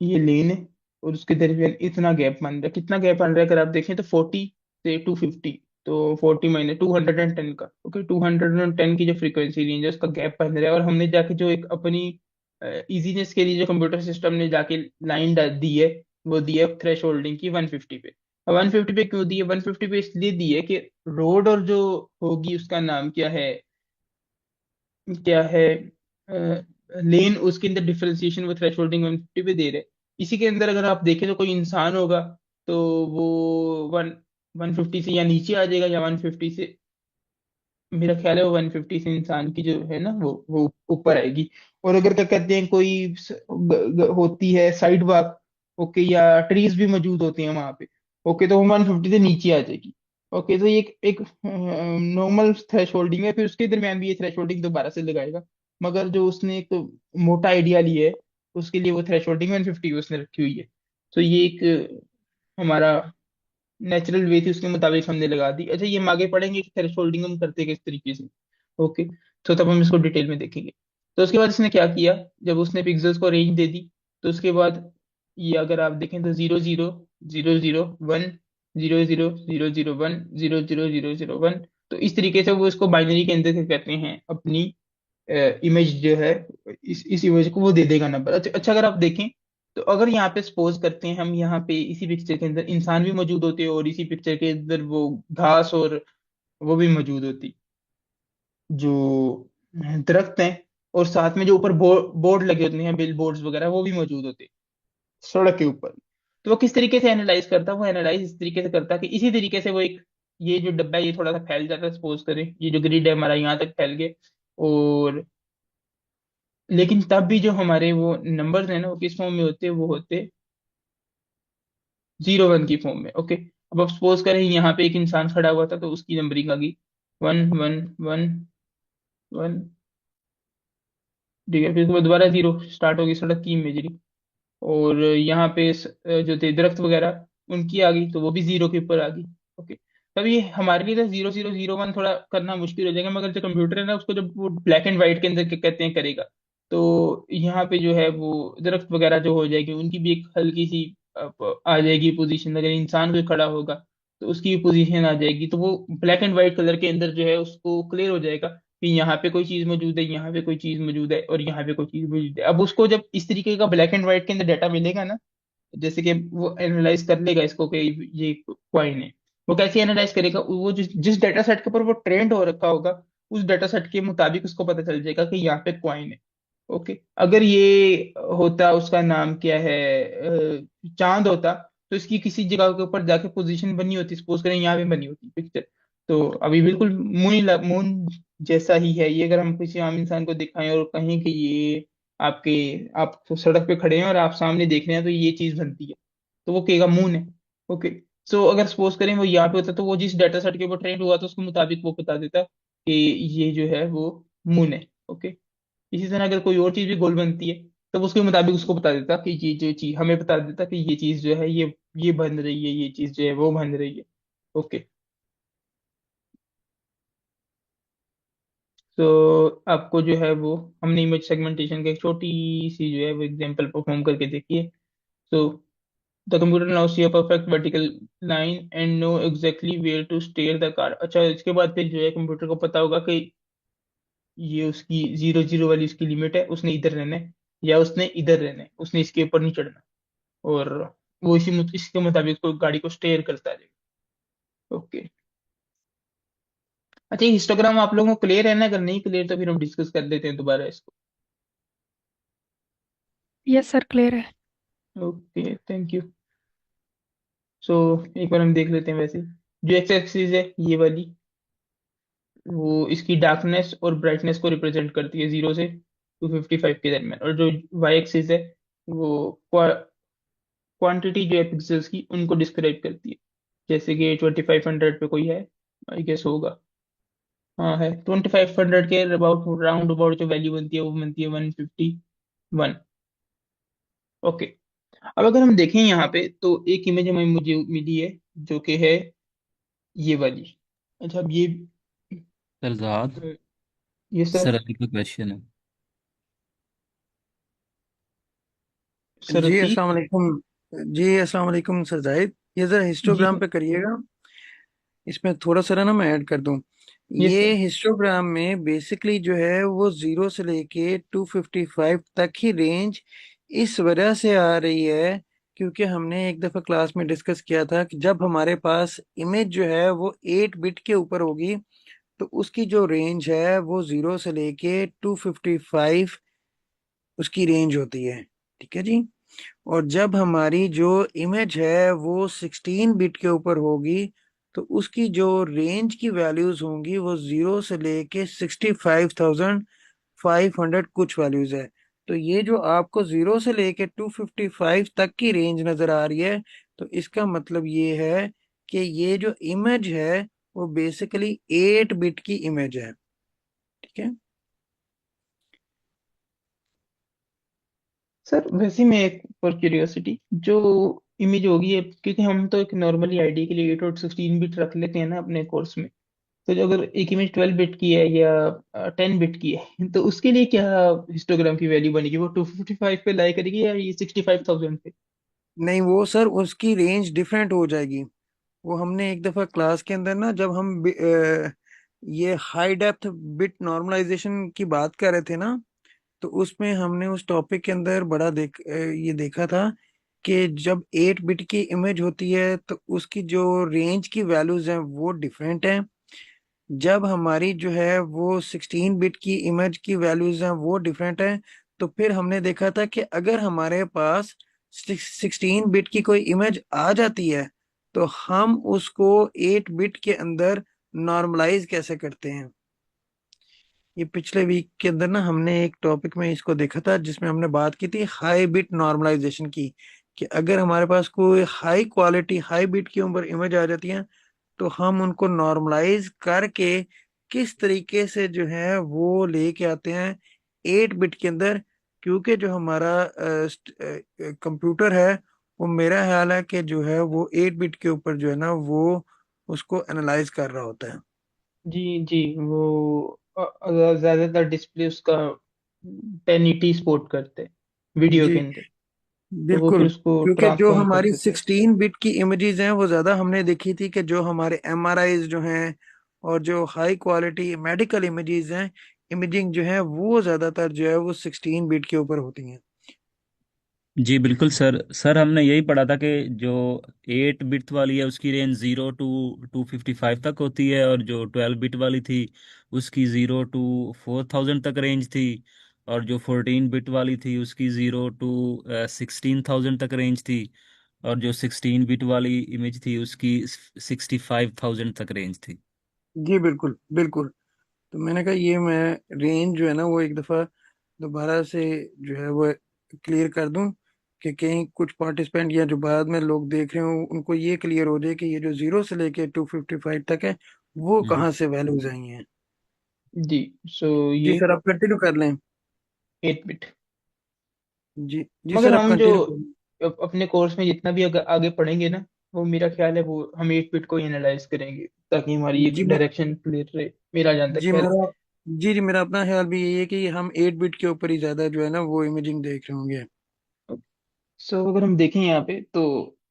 ये लेन है, और उसके दरमियान इतना गैप बन रहा है। कितना गैप बन रहा है अगर आप देखें तो 40 से 250। तो 40 माइनस 210 का। ओके। 210 की जो फ्रीक्वेंसी रेंज है उसका गैप बन रहा है। और हमने जाके जो एक अपनी इजीनेस के लिए जो कंप्यूटर सिस्टम ने जाके लाइन दी है, वो दी है थ्रेश होल्डिंग की 150 पे। अब 150 पे क्यों दी है? 150 पे इसलिए दी है कि रोड और जो होगी उसका नाम क्या है, क्या है लेन, उसके अंदर डिफरेंशिएशन वो थ्रेश होल्डिंग 150 पे दे रहे। इसी के अंदर अगर आप देखें तो कोई इंसान होगा तो वो 150 से या नीचे आ जाएगा, या 150 से मेरा ख्याल है वो 150 से इंसान की जो है ना वो ऊपर आएगी। और अगर क्या कहते हैं कोई होती है साइड वॉक, ओके, या ट्रीज भी मौजूद होते हैं वहां पे, ओके, तो वो 150 से नीचे आ जाएगी। ओके, तो ये एक एक नॉर्मल थ्रेश होल्डिंग है, फिर उसके दरमियान भी ये थ्रेश होल्डिंग दोबारा से लगाएगा। मगर जो उसने एक मोटा आइडिया लिया है, उसके लिए वो थ्रेश होल्डिंग 150 उसने रखी हुई है। तो ये एक हमारा नेचुरल वे थी, उसके मुताबिक हमने लगा दी। अच्छा, ये हम आगे पढ़ेंगे कि थ्रेशोल्डिंग हम करते किस तरीके से। ओके, तो तब हम इसको डिटेल में देखेंगे। तो उसके बाद इसने क्या किया, जब उसने पिक्सेल्स को रेंज दे दी, तो उसके बाद ये अगर आप देखें तो 0 0 0 0 1, 0 0 0 0 1, 0 0 0 0 1, तो इस तरीके से वो इसको बाइनरी के अंदर क्या कहते हैं, अपनी इमेज जो है, इस इमेज को वो दे देगा नंबर। अच्छा अच्छा, अगर आप देखें तो अगर यहाँ पे सपोज करते हैं हम, यहाँ पे इसी पिक्चर के अंदर इंसान भी मौजूद होते हैं, और इसी पिक्चर के अंदर वो घास और वो भी मौजूद होती, जो दरख्त हैं, और साथ में जो ऊपर बोर्ड लगे होते हैं, बिल बोर्ड्स वगैरह, वो भी मौजूद होते हैं सड़क के ऊपर। तो वो किस तरीके से एनालाइज करता है, वो एनालाइज इस तरीके से करता है कि इसी तरीके से वो एक, ये जो डब्बा है ये थोड़ा सा फैल जाता है, सपोज करें ये जो ग्रिड है हमारा यहाँ तक फैल गए, और लेकिन तब भी जो हमारे वो नंबर्स हैं ना, वो किस फॉर्म में होते हैं, वो होते 0 1 की फॉर्म में। ओके, अब आप सपोज करें यहाँ पे एक इंसान खड़ा हुआ था, तो उसकी नंबरिंग आ गई 1 1 1 1। ठीक है, फिर उसके बाद दोबारा 0 स्टार्ट होगी सड़क की इमेजरी। और यहाँ पे जो थे दरख्त वगैरह, उनकी आ गई, तो वो भी 0 के ऊपर आ गई। ओके, तब ये हमारे लिए तो 0 0 0 1 थोड़ा करना मुश्किल हो जाएगा, मगर जो कंप्यूटर है ना, उसको जब वो ब्लैक एंड व्हाइट के अंदर क्या कहते हैं करेगा, तो यहाँ पे जो है वो दरख्त वगैरह जो हो जाएगी, उनकी भी एक हल्की सी आ जाएगी पोजीशन। अगर इंसान कोई खड़ा होगा तो उसकी भी पोजीशन आ जाएगी, तो वो ब्लैक एंड व्हाइट कलर के अंदर जो है उसको क्लियर हो जाएगा कि यहाँ पे कोई चीज मौजूद है, यहाँ पे कोई चीज मौजूद है, और यहाँ पे कोई चीज मौजूद है। अब उसको जब इस तरीके का ब्लैक एंड व्हाइट के अंदर डाटा मिलेगा ना, जैसे कि वो एनालाइज कर लेगा इसको कि ये क्वाइन है। वो कैसे एनालाइज करेगा, वो जिस डाटा सेट के ऊपर वो ट्रेंड हो रखा होगा, उस डाटा सेट के मुताबिक उसको पता चल जाएगा कि यहाँ पे क्वाइन है। ओके, अगर ये होता, उसका नाम क्या है, चांद होता, तो इसकी किसी जगह के ऊपर जाके पोजीशन बनी होती, सपोज करें यहाँ पे बनी होती पिक्चर। तो अभी बिल्कुल मून जैसा ही है ये। अगर हम किसी आम इंसान को दिखाएं और कहें कि ये आपके, आप सड़क पे खड़े हैं और आप सामने देख रहे हैं, तो ये चीज बनती है, तो वो कहेगा मून है। ओके, सो अगर सपोज करें वो यहाँ पे होता, तो वो जिस डाटा सेट के ऊपर ट्रेंड हुआ, तो उसके मुताबिक वो बता देता कि ये जो है वो मून है। ओके, इसी तरह अगर कोई और चीज भी गोल बनती है, तब उसके मुताबिक उसको बता देता कि ये जो चीज, हमें बता देता कि ये चीज जो है ये बन रही है, ये चीज जो है वो बन रही है। ओके, तो आपको जो है वो, हमने इमेज सेगमेंटेशन का एक छोटी सी जो है वो एग्जांपल परफॉर्म करके देखी है। So the computer now see a perfect vertical line and know exactly where to steer the car. अच्छा, इसके बाद फिर जो है कंप्यूटर को पता होगा कि ये उसकी 0 0 वाली उसकी लिमिट है, उसने इधर रहना है या उसने इधर रहना है, उसने इसके ऊपर नहीं चढ़ना। और वो इसके मुताबिक उसको गाड़ी को स्टेयर करता रहेगा। ओके, अच्छा, ये हिस्टोग्राम आप लोगों को क्लियर है ना? अगर नहीं क्लियर तो फिर हम डिस्कस कर लेते हैं दोबारा इसको। यस सर, क्लियर है। Okay, thank you. सो एक बार हम देख लेते हैं। वैसे जो एक्स एक्सिस है ये वाली, वो इसकी डार्कनेस और ब्राइटनेस को रिप्रेजेंट करती है 0 से 255 के दरमियान। और जो वाई एक्सिस है, वो क्वांटिटी जो है पिक्सल्स की, उनको डिस्क्राइब करती है। जैसे कि 2500 पे कोई है, आई गेस होगा, हाँ है, 2500 के अबाउट, राउंड अबाउट जो वैल्यू बनती है वो बनती है 151। ओके, अब अगर हम देखें यहाँ पे, तो एक इमेज हमें मुझे मिली है जो कि है ये वाली। अच्छा, अब सरदाद, ये सर, सर अली का क्वेश्चन है। सर जी रफीक। अस्सलाम वालेकुम। जी अस्सलाम वालेकुम सर जाहिद, ये जरा जी हिस्टोग्राम पे करिएगा। इसमें थोड़ा सा ना मैं ऐड कर दूं। यस ये सर। हिस्टोग्राम में बेसिकली जो है वो 0 से लेके 255 तक ही रेंज इस वजह से आ रही है, क्योंकि हमने एक दफ़ा क्लास में डिस्कस किया था कि जब हमारे पास इमेज जो है वो 8 बिट के ऊपर होगी, तो उसकी जो रेंज है वो 0 से लेके 255 उसकी रेंज होती है। ठीक है जी। और जब हमारी जो इमेज है वो 16 बिट के ऊपर होगी, तो उसकी जो रेंज की वैल्यूज होंगी वो 0 से लेके 65,500 कुछ वैल्यूज है। तो ये जो आपको 0 से लेके 255 तक की रेंज नजर आ रही है, तो इसका मतलब ये है कि ये जो इमेज है वो बेसिकली 8 बिट की इमेज है। ठीक है। सर वैसे में एक फॉर क्यूरियोसिटी, जो इमेज होगी है, क्योंकि हम तो एक नॉर्मली आईडी के लिए 8 और 16 बिट रख लेते हैं ना अपने कोर्स में। तो जो अगर एक इमेज 12 बिट की है या 10 बिट की है तो उसके लिए क्या हिस्टोग्राम की वैल्यू बनेगी? वो 255 पे लाई करेगी या ये 65,000 पे? नहीं, वो सर उसकी रेंज डिफरेंट हो जाएगी। वो हमने एक दफा क्लास के अंदर ना, जब हम ये हाई डेप्थ बिट नॉर्मलाइजेशन की बात कर रहे थे ना, तो उसमें हमने उस टॉपिक के अंदर ये देखा था कि जब 8 बिट की इमेज होती है तो उसकी जो रेंज की वैल्यूज हैं वो डिफरेंट हैं। जब हमारी जो है वो 16 बिट की इमेज की वैल्यूज हैं वो डिफरेंट है। तो फिर हमने देखा था कि अगर हमारे पास 16 बिट की कोई इमेज आ जाती है तो हम उसको 8 बिट के अंदर नॉर्मलाइज कैसे करते हैं। ये पिछले वीक के अंदर ना हमने एक टॉपिक में इसको देखा था जिसमें हमने बात की थी हाई बिट नॉर्मलाइजेशन की, कि अगर हमारे पास कोई हाई क्वालिटी हाई बिट की ऊपर इमेज आ जाती है तो हम उनको नॉर्मलाइज करके किस तरीके से जो है वो लेके आते हैं 8 बिट के अंदर। क्योंकि जो हमारा कंप्यूटर है वो, मेरा ख्याल है कि जो है वो 8 बिट के ऊपर जो है ना वो उसको एनालाइज कर रहा होता है। जी जी, वो ज्यादातर डिस्प्ले उसका 1080 सपोर्ट करते हैं वीडियो जी के अंदर। तो वो फिर बिल्कुल। उसको क्योंकि जो ट्रांसफॉर्म कर हमारी देता है। 16 बिट की इमेजेस हैं वो ज्यादा हमने देखी थी कि जो हमारे एमआरआईज जो हैं और जो हाई क्वालिटी मेडिकल इमेजेस हैं, इमेजिंग जो है वो ज्यादातर जो है वो 16 बिट के ऊपर होती हैं। जी बिल्कुल सर। सर हमने यही पढ़ा था कि जो 8 बिट वाली है उसकी रेंज 0 to 255 तक होती है, और जो 12 बिट वाली थी उसकी 0 to 4,000 तक रेंज थी, और जो 14 बिट वाली थी उसकी 0 to 16,000 तक रेंज थी, और जो 16 बिट वाली इमेज थी उसकी 65,000 तक रेंज थी। जी बिल्कुल बिल्कुल। तो मैंने कहा ये मैं रेंज जो है ना वो एक दफा दोबारा से जो है वो क्लियर कर दूं, कि कहीं कुछ पार्टिसिपेंट या जो बाद में लोग देख रहे हो उनको ये क्लियर हो जाए कि ये जो 0 से लेके 255 तक है वो हम्म। कहाँ से वैल्यूज आई हैं। जी। सो जी ये सर, आप कंटिन्यू कर लें। 8 बिट। जी जी मगर सर, आप हम जो कंटिन्यू कर लें। अपने कोर्स में जितना भी आगे पढ़ेंगे ना, वो मेरा ख्याल है वो हम 8 बिट को ही एनालाइज करेंगे ताकि हमारी एक जी मैं डायरेक्शन क्लियर रहे। मेरा जहाँ तक जी ख्याल है। मेरा जी मेरा अपना ख्याल भी यही है कि हम 8 बिट के ऊपर ही ज्यादा जो है ना वो इमेजिंग देख रहे होंगे। सो अगर हम देखें यहाँ पे तो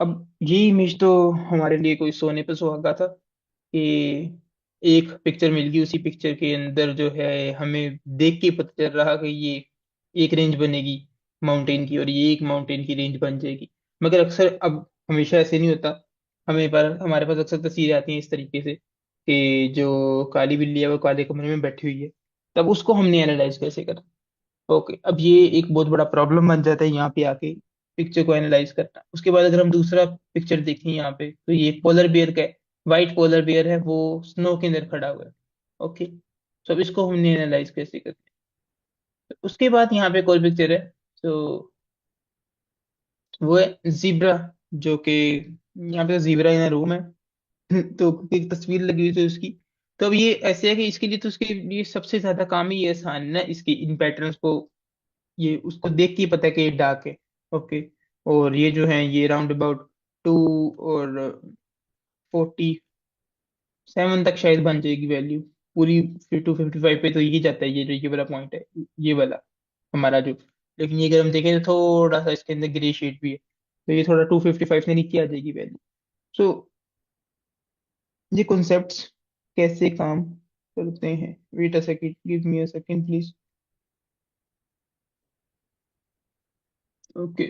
अब ये इमेज तो हमारे लिए कोई सोने पे सुहागा था कि एक पिक्चर मिल गई। उसी पिक्चर के अंदर जो है हमें देख के पता चल रहा कि ये एक रेंज बनेगी माउंटेन की, और ये एक माउंटेन की रेंज बन जाएगी। मगर अक्सर अब हमेशा ऐसे नहीं होता। हमारे पास अक्सर तस्वीरें आती हैं इस तरीके से कि जो काली बिल्ली है वो काले कमरे में बैठी हुई है। तब उसको हमने एनालाइज कैसे करा? ओके, अब ये एक बहुत बड़ा प्रॉब्लम बन जाता है यहाँ पे आके पिक्चर को एनालाइज करना। उसके बाद अगर हम दूसरा पिक्चर देखें यहाँ पे तो ये पोलर बियर का है। व्हाइट पोलर बियर है, वो स्नो के अंदर खड़ा हुआ है। ओके, तो अब इसको हमने एनालाइज कैसे करना है? तो उसके बाद यहाँ पे एक और पिक्चर है। तो वो है जीब्रा, जो कि यहाँ पे जीब्रा इन रूम है। तो एक तस्वीर लगी हुई थी उसकी। तो अब ये ऐसे है कि इसके लिए तो उसके लिए सबसे ज्यादा काम ही ये आसान है ना, इसकी इन पैटर्न्स को ये उसको देख के ही पता है कि ये डार्क है। ओके, और ये जो है ये राउंड अबाउट 2 और 47 तक शायद बन जाएगी वैल्यू पूरी। फिर 255 पे तो ये जाता है, ये वाला पॉइंट है, ये वाला हमारा जो। लेकिन ये अगर हम देखें तो थोड़ा सा इसके अंदर ग्रे शेड भी है, तो ये थोड़ा 255 से नीचे आ जाएगी वैल्यू। सो ये कॉन्सेप्ट्स कैसे काम करते हैं? Wait a second, give me a second please. Okay,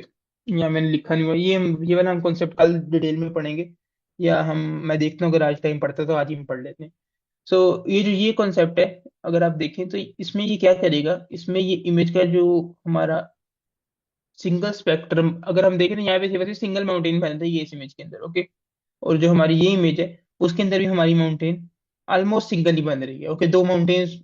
यहाँ मैंने लिखा नहीं हुआ। ये वाला हम कॉन्सेप्ट कल डिटेल में पढ़ेंगे, या हम मैं देखता हूँ अगर आज टाइम पड़ता है तो आज ही हम पढ़ लेते हैं। सो ये जो ये कॉन्सेप्ट है, अगर आप देखें तो इसमें ये क्या करेगा, इसमें ये इमेज का जो हमारा सिंगल स्पेक्ट्रम अगर हम देखें तो यहाँ पे वैसे सिंगल माउंटेन बनता है ये इस इमेज के अंदर। ओके, और जो हमारी ये इमेज है उसके अंदर भी हमारी माउंटेन ऑलमोस्ट सिंगल ही बन रही है। ओके, दो माउंटेन्स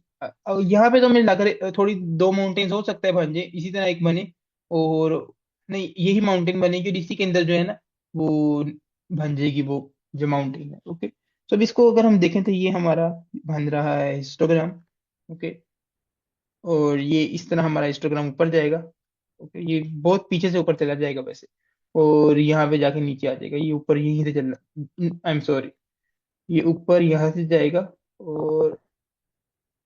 यहाँ पे तो मुझे लग रहा है थोड़ी दो माउंटेन्स हो सकता है बन जाए इसी तरह एक बने, और नहीं यही माउंटेन बनेगी, और इसी के अंदर जो है ना वो बन जाएगी वो जो माउंटेन है। ओके, तो अब इसको अगर हम देखें तो ये हमारा बन रहा है हिस्टोग्राम। ओके, और ये इस तरह हमारा हिस्टोग्राम ऊपर जाएगा। ओके, ये बहुत पीछे से ऊपर चला जाएगा वैसे, और यहाँ पे जाके नीचे आ जाएगा, ये ऊपर यहीं से चलना, आई एम सॉरी, ये ऊपर यहाँ से जाएगा और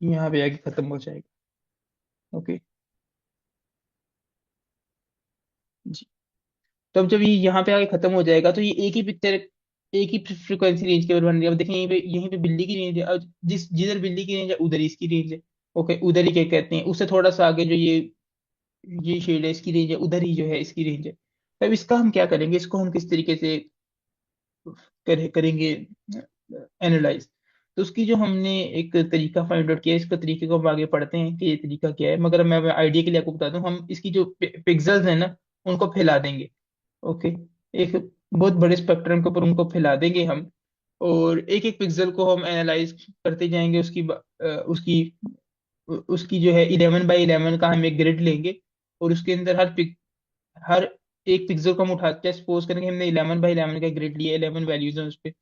यहाँ पे आके खत्म हो जाएगा। ओके जी। तो अब जब ये यहाँ पे आके खत्म हो जाएगा तो ये एक ही पिक्चर, एक ही फ्रिक्वेंसी रेंज के ऊपर बन रही है। अब देखें यहीं पे बिल्ली की रेंज है, अब जिधर बिल्ली की रेंज है उधर ही इसकी रेंज है। ओके, उधर ही क्या कहते हैं, उससे थोड़ा सा आगे जो ये शेड है इसकी रेंज है, उधर ही जो है इसकी रेंज है। तो अब इसका हम क्या करेंगे, इसको हम किस तरीके से करेंगे एनालाइज। तो उसकी जो हमने एक तरीका फाइंड आउट किया है, इसका तरीके को हम आगे पढ़ते हैं कि ये तरीका क्या है, मगर मैं आइडिया के लिए आपको बता दूं, हम इसकी जो पिक्सेल्स है ना उनको फैला देंगे। ओके, एक बहुत बड़े स्पेक्ट्रम के ऊपर उनको फैला देंगे हम, और एक एक पिक्सल को हम एनालाइज करते जाएंगे, उसकी उसकी जो है 11 बाई 11 का हम एक ग्रिड लेंगे, और उसके अंदर हर एक पिक्सल को हम उठा के सपोज करेंगे हमने 11 बाई 11 का ग्रिड लिया, 11 वैल्यूज हैं उस पे,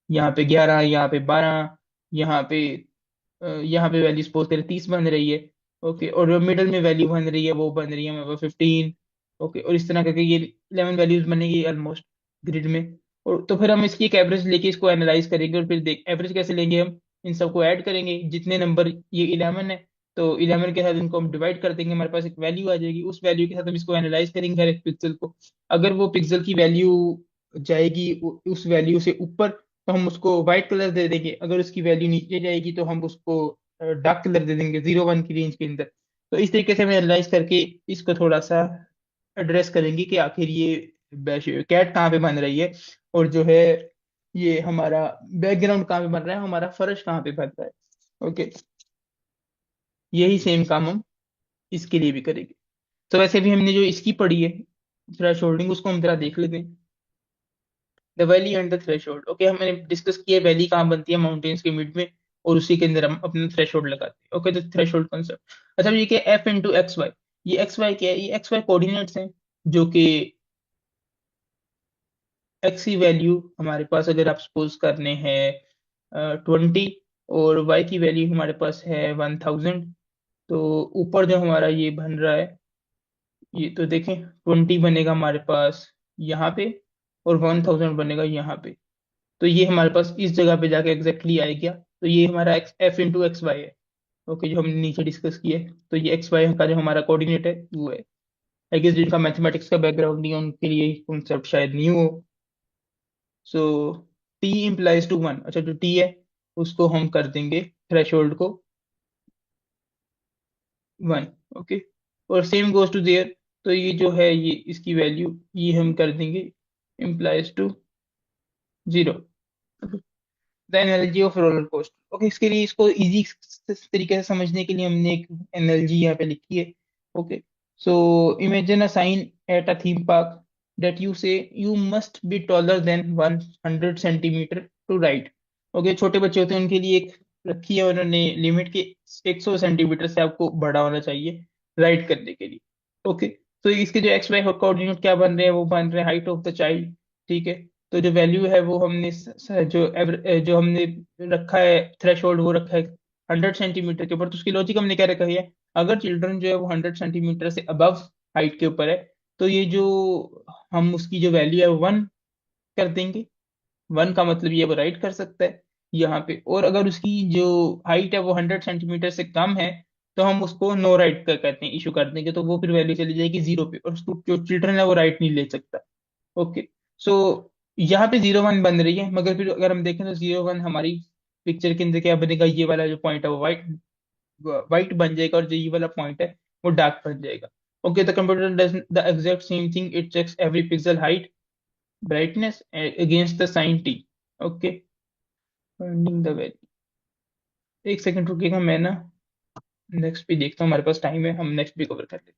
यहाँ पे 11, यहाँ पे 12, यहाँ पे यहाँ पे वैल्यू सपोज करें 30 बन रही है। ओके, और जो मिडल में वैल्यू बन रही है वो बन रही है हमारे पास 15। ओके, और इस तरह करके ये 11 वैल्यूज बनेगी ऑलमोस्ट ग्रिड में। और तो फिर हम इसकी एक एवरेज लेके इसको एनालाइज करेंगे, और फिर देख एवरेज कैसे लेंगे, हम इन सबको ऐड करेंगे, जितने नंबर ये 11 है तो 11 के साथ इनको हम डिवाइड कर देंगे, हमारे पास एक वैल्यू आ जाएगी, उस वैल्यू के साथ हम इसको एनालाइज करेंगे हर एक पिक्सल को। अगर वो पिक्सल की वैल्यू जाएगी उस वैल्यू से ऊपर तो हम उसको व्हाइट कलर दे देंगे, अगर उसकी वैल्यू नीचे जाएगी तो हम उसको डार्क कलर दे देंगे 0 1 की रेंज के अंदर। तो इस तरीके से हम एनालाइज करके इसको थोड़ा सा एड्रेस करेंगे कि आखिर ये कैट कहाँ पे बन रही है, और जो है ये हमारा बैकग्राउंड कहाँ पे बन रहा है, हमारा फर्श कहाँ पे बन रहा है। ओके, यही सेम काम हम इसके लिए भी करेंगे। तो वैसे भी हमने जो इसकी पढ़ी है थ्रेशोल्डिंग, उसको हम जरा देख लेते हैं। The valley and the threshold. Okay, हमने डिस्कस किया वैली कहाँ बनती है, माउंटेन्स के मिड में, और उसी के अंदर हम अपना थ्रेशोल्ड लगाते हैं। ओके, तो थ्रेशोल्ड कॉन्सेप्ट। अच्छा, ये क्या एफ इंटू एक्स वाई, ये एक्स वाई क्या है, ये एक्स वाई कोऑर्डिनेट्स हैं, जो कि एक्स की वैल्यू हमारे पास अगर आप सपोज करने हैं 20, और वाई की वैल्यू हमारे पास है 1000। तो ऊपर जो हमारा ये बन रहा है, ये तो देखें 20 बनेगा हमारे पास यहाँ पे, और 1000 बनेगा यहाँ पे। तो ये हमारे पास इस जगह पे जाके एग्जैक्टली आए गया। तो ये हमारा X F into X Y है। ओके, जो हमने नीचे डिस्कस किया है, तो ये एक्स वाई का जो हमारा कोऑर्डिनेट है वो है। आई गेस जिनका मैथमेटिक्स का बैकग्राउंड नहीं है उनके लिए कॉन्सेप्ट शायद न्यू हो। सो टी इम्प्लाइज टू 1, अच्छा जो टी है उसको हम कर देंगे थ्रेशोल्ड को 1। ओके, और सेम गोज टू देयर, तो ये जो है ये इसकी वैल्यू ये हम कर देंगे implies to 0। The energy of roller coaster. Okay, इसके लिए इसको इजी तरीके से समझने के लिए हमने एक एनर्जी यहाँ पे लिखी है। Okay, so imagine a sign at a theme park that you say you must be taller than 100 centimetre to ride. Okay, छोटे बच्चे होते हैं उनके लिए एक रखी है उन्होंने लिमिट के 100 सेंटीमीटर से आपको बड़ा होना चाहिए राइड करने के लिए। ओके, तो इसके जो एक्स वाई कोऑर्डिनेट क्या बन रहे हैं, वो बन रहे हैं हाइट ऑफ द चाइल्ड। ठीक है, तो जो वैल्यू है वो हमने जो हमने रखा है थ्रेशोल्ड वो रखा है 100 सेंटीमीटर के ऊपर। तो उसकी लॉजिक हमने क्या रखा है, अगर चिल्ड्रन जो है वो 100 सेंटीमीटर से अबव हाइट के ऊपर है तो ये जो हम उसकी जो वैल्यू है 1 कर देंगे। 1 का मतलब ये वो राइट कर सकता है यहाँ पे, और अगर उसकी जो हाइट है वो 100 सेंटीमीटर से कम है तो हम उसको नो राइट कर कहते हैं, इशू कर देंगे, तो वो फिर वैल्यू चली जाएगी 0 पे, और उसको जो चिल्ड्रन है वो राइट नहीं ले सकता। ओके, सो यहाँ पे 0 1 बन रही है, मगर फिर अगर हम देखें तो 0 1 हमारी पिक्चर के अंदर क्या बनेगा, ये वाला जो पॉइंट है वो वाइट वाइट बन जाएगा, और जो ये वाला पॉइंट है वो डार्क बन जाएगा। Okay, the computer does the exact same thing, it checks every pixel height brightness against the sign T. Okay, finding the value. एक सेकंड रुकिएगा, मैं ना नेक्स्ट भी देखता हूँ, हमारे पास टाइम है, हम नेक्स्ट भी कवर कर लेते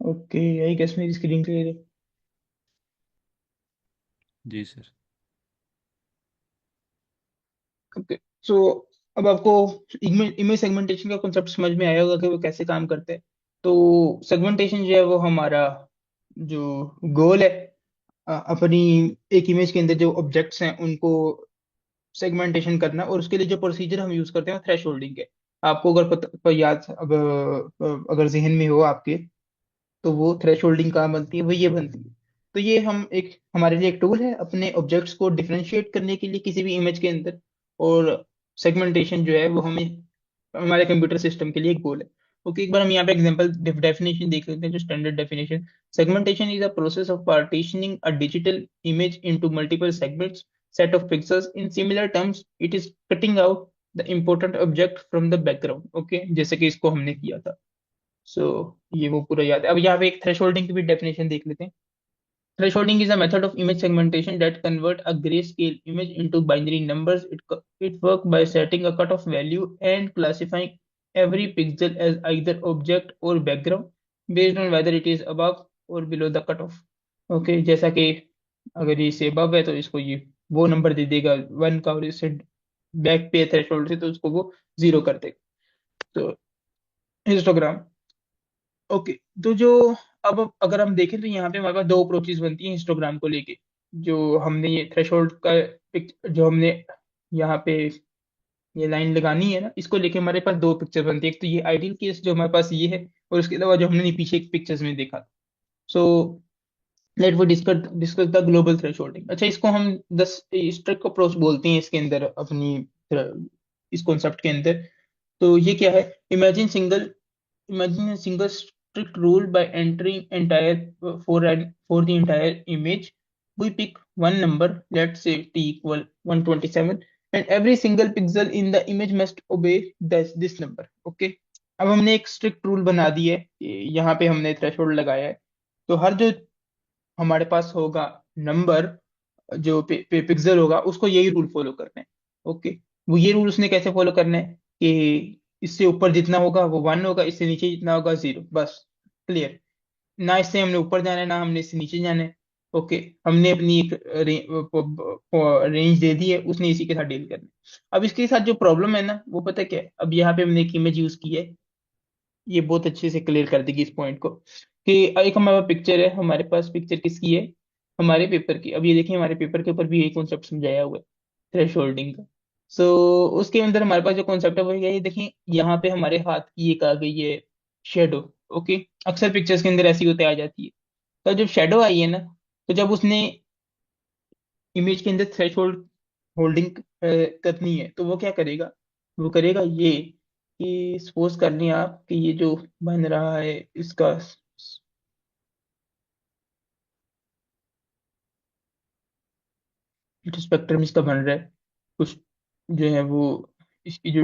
ओके, आई गेस मेरी स्क्रीन क्लियर है। जी सर। ओके। सो अब आपको इमेज इमेज सेगमेंटेशन का कॉन्सेप्ट समझ में आया होगा कि वो कैसे काम करते हैं। तो सेगमेंटेशन जो है वो हमारा जो गोल है, अपनी एक इमेज के अंदर जो ऑब्जेक्ट्स हैं उनको सेगमेंटेशन करना, और उसके लिए जो प्रोसीजर हम यूज करते हैं वो थ्रेश होल्डिंग है। आपको अगर याद, अगर जहन में हो आपके, तो वो थ्रेश होल्डिंग कहाँ बनती है, वो ये बनती है। तो ये हम एक हमारे लिए एक टूल है अपने ऑब्जेक्ट्स को डिफरेंशिएट करने के लिए किसी भी इमेज के अंदर। और सेगमेंटेशन जो है वो हमें हमारे कंप्यूटर सिस्टम के लिए एक गोल है। ओके, एक बार हम यहाँ पे एग्जांपल डेफिनेशन देख लेते हैं, जो standard definition. Segmentation is a process of partitioning a digital image into multiple segments, set of pixels. In similar terms it is cutting out the important object from the background. Okay, जैसे कि इसको हमने किया था। सो ये वो पूरा याद है। अब यहाँ पे एक थ्रेशोल्डिंग की भी डेफिनेशन देख लेते हैं। Thresholding is a method of image segmentation that convert a grayscale image into binary numbers. It works by setting a cutoff value and classifying every pixel as either object or background based on whether it is above or below the cutoff. Okay, जैसा कि अगर ये से above है तो इसको ये वो नंबर दे देगा 1 का, और इससे बैक पे थ्रेशोल्ड से तो उसको वो 0 कर देगा। तो हिस्टोग्राम। ओके। तो जो अब अगर हम देखें तो यहाँ पे हमारे पास दो अप्रोचेज बनती हैं हिस्टोग्राम को लेके। जो हमने ये थ्रेशोल्ड का जो हमने यहाँ पे ये लाइन लगानी है ना, इसको लेके हमारे पास दो पिक्चर बनती है। एक तो ये आइडियल केस जो हमारे पास ये है, और उसके अलावा जो हमने पीछे एक पिक्चर्स में देखा। सो लेट वो discuss discuss the global thresholding. अच्छा, इसको हम 10 स्ट्रिक्ट अप्रोच बोलते हैं इसके अंदर अपनी इस कॉन्सेप्ट के अंदर। तो ये क्या है? Imagine single Imagine a single strict rule by entering entire for the entire image. We pick one number, let's say t equal 127, and every single pixel in the image must obey this number. Okay. अब हमने एक strict rule बना दी है कि यहाँ पे हमने threshold लगाया है। तो हर जो हमारे पास होगा नंबर, जो पिक्सल होगा, उसको यही रूल फॉलो करना है। ओके। वो ये रूल उसने कैसे फॉलो करना है कि इससे ऊपर जितना होगा वो 1 होगा, इससे नीचे जितना होगा 0, बस। क्लियर? ना इससे हमने ऊपर जाना है ना हमने इससे नीचे जाना है। ओके। हमने अपनी एक रेंज दे दी है, उसने इसी के साथ डील करना है। अब इसके साथ जो प्रॉब्लम है ना, वो पता क्या है? अब यहाँ पे हमने एक इमेज यूज की है, ये बहुत अच्छे से क्लियर कर देगी इस पॉइंट को। कि एक हमारे पास पिक्चर है, हमारे पास पिक्चर किसकी है? हमारे पेपर की। अब ये देखिए, हमारे पेपर के ऊपर भी यही कॉन्सेप्ट समझाया हुआ है, थ्रेश होल्डिंग का। सो उसके अंदर हमारे पास जो कॉन्सेप्ट है वो ये है, देखिए यहाँ पे हमारे हाथ की एक आ गई है शेडो। ओके। अक्सर पिक्चर्स के अंदर ऐसी होते आ जाती है। तो जब शेडो आई है ना, तो जब उसने इमेज के अंदर थ्रेश होल्डिंग करनी है, तो वो क्या करेगा? वो करेगा ये कि सपोज कर लें आप कि ये जो बन रहा है इसका, जो स्पेक्ट्रम इसका बन रहा है, कुछ जो है वो इसकी जो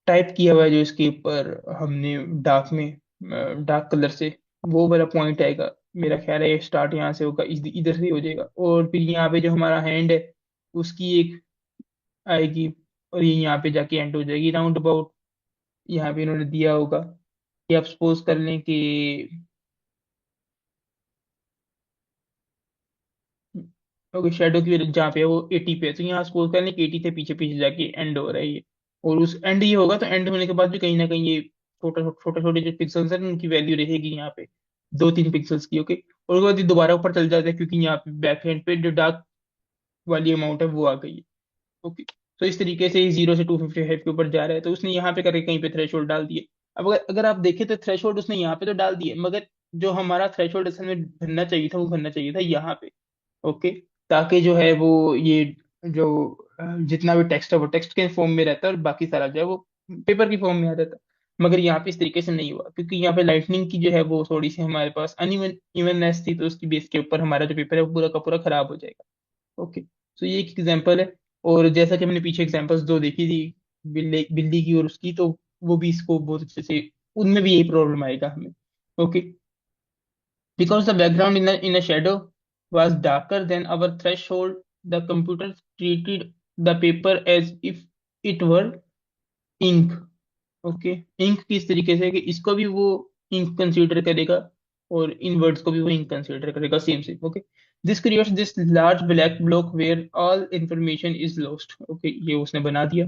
टाइप किया हुआ है, जो इसके ऊपर हमने डार्क में डार्क कलर से, वो वाला पॉइंट आएगा। मेरा ख्याल है ये स्टार्ट यहाँ से होगा, इधर से हो जाएगा, और फिर यहाँ पे जो हमारा हैंड है उसकी एक आएगी, और ये यहाँ पे जाके एंड हो जाएगी राउंड अबाउट। यहाँ पे इन्होंने दिया होगा कि आप सपोज कर लें कि ओके, शेडो की जहाँ पे है वो 80 पे है, तो यहाँ सपोज कर लें कि 80 से पीछे पीछे जाके एंड हो रहा है ये। और उस एंड ये होगा, तो एंड होने के बाद भी कहीं ना कहीं ये छोटे छोटे जो पिक्सल्स हैं उनकी वैल्यू रहेगी यहाँ पे, 2-3 पिक्सल्स की। ओके। और उसके बाद ये दोबारा ऊपर चल जाता है, क्योंकि यहाँ पे बैक एंड पे जो डार्क वाली अमाउंट है वो आ गई है। ओके। तो इस तरीके से 0 से 255 के ऊपर जा रहा है, तो उसने यहाँ पे करके कहीं पे थ्रेशोल्ड डाल दिए। अब अगर अगर आप देखें तो थ्रेशोल्ड उसने यहाँ पे तो डाल दिए, मगर जो हमारा थ्रेशोल्ड असल में भरना चाहिए था वो भरना चाहिए था यहाँ पे। ओके। ताकि जो है वो ये जो जितना भी टेक्स्ट है वो टेक्स्ट के फॉर्म में रहता है, और बाकी सारा जो है वो पेपर की फॉर्म में आ जाता है। मगर यहाँ पे इस तरीके से नहीं हुआ, क्योंकि यहाँ पे लाइटनिंग की जो है वो थोड़ी सी हमारे पास अनइवन इवननेस थी, तो उसकी बेस के ऊपर हमारा जो पेपर है वो पूरा का पूरा खराब हो जाएगा। ओके। तो ये एक एग्जांपल है। और जैसा कि हमने पीछे एग्जांपल्स दो देखी थी, बिल्ली बिल्ली की और उसकी, तो वो भी इसको बहुत अच्छे से, उनमें भी यही प्रॉब्लम आएगा हमें। Okay. Because the background in a shadow was darker than our threshold, the computer treated the paper as if it were ink. Okay, ink किस तरीके से कि इसको भी वो इंक कंसीडर करेगा और इन वर्ड्स को भी वो इंक कंसीडर करेगा, same same. Okay, this creates this large black block where all information is lost. Okay, ये उसने बना दिया।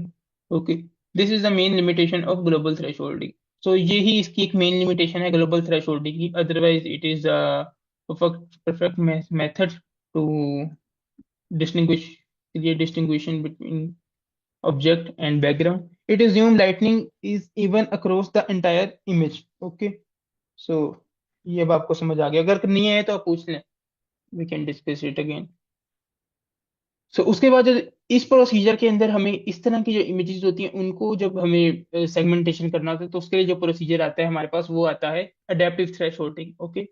Okay, this is the main limitation of global thresholding. So ये ही इसकी एक मेन लिमिटेशन है ग्लोबल थ्रेशोल्डिंग की, otherwise it is perfect perfect method to distinguish create distinguishing between object and background. It assumes lightning is even across the entire image. Okay, so ये अब आपको समझ आ गया, अगर नहीं आया तो आप पूछ लें, we can discuss it again. सो उसके बाद इस प्रोसीजर के अंदर हमें इस तरह की जो इमेजेस होती हैं उनको जब हमें सेगमेंटेशन करना होता है, तो उसके लिए जो प्रोसीजर आता है हमारे पास वो आता है अडेप्टिव थ्रेशोल्डिंग। ओके,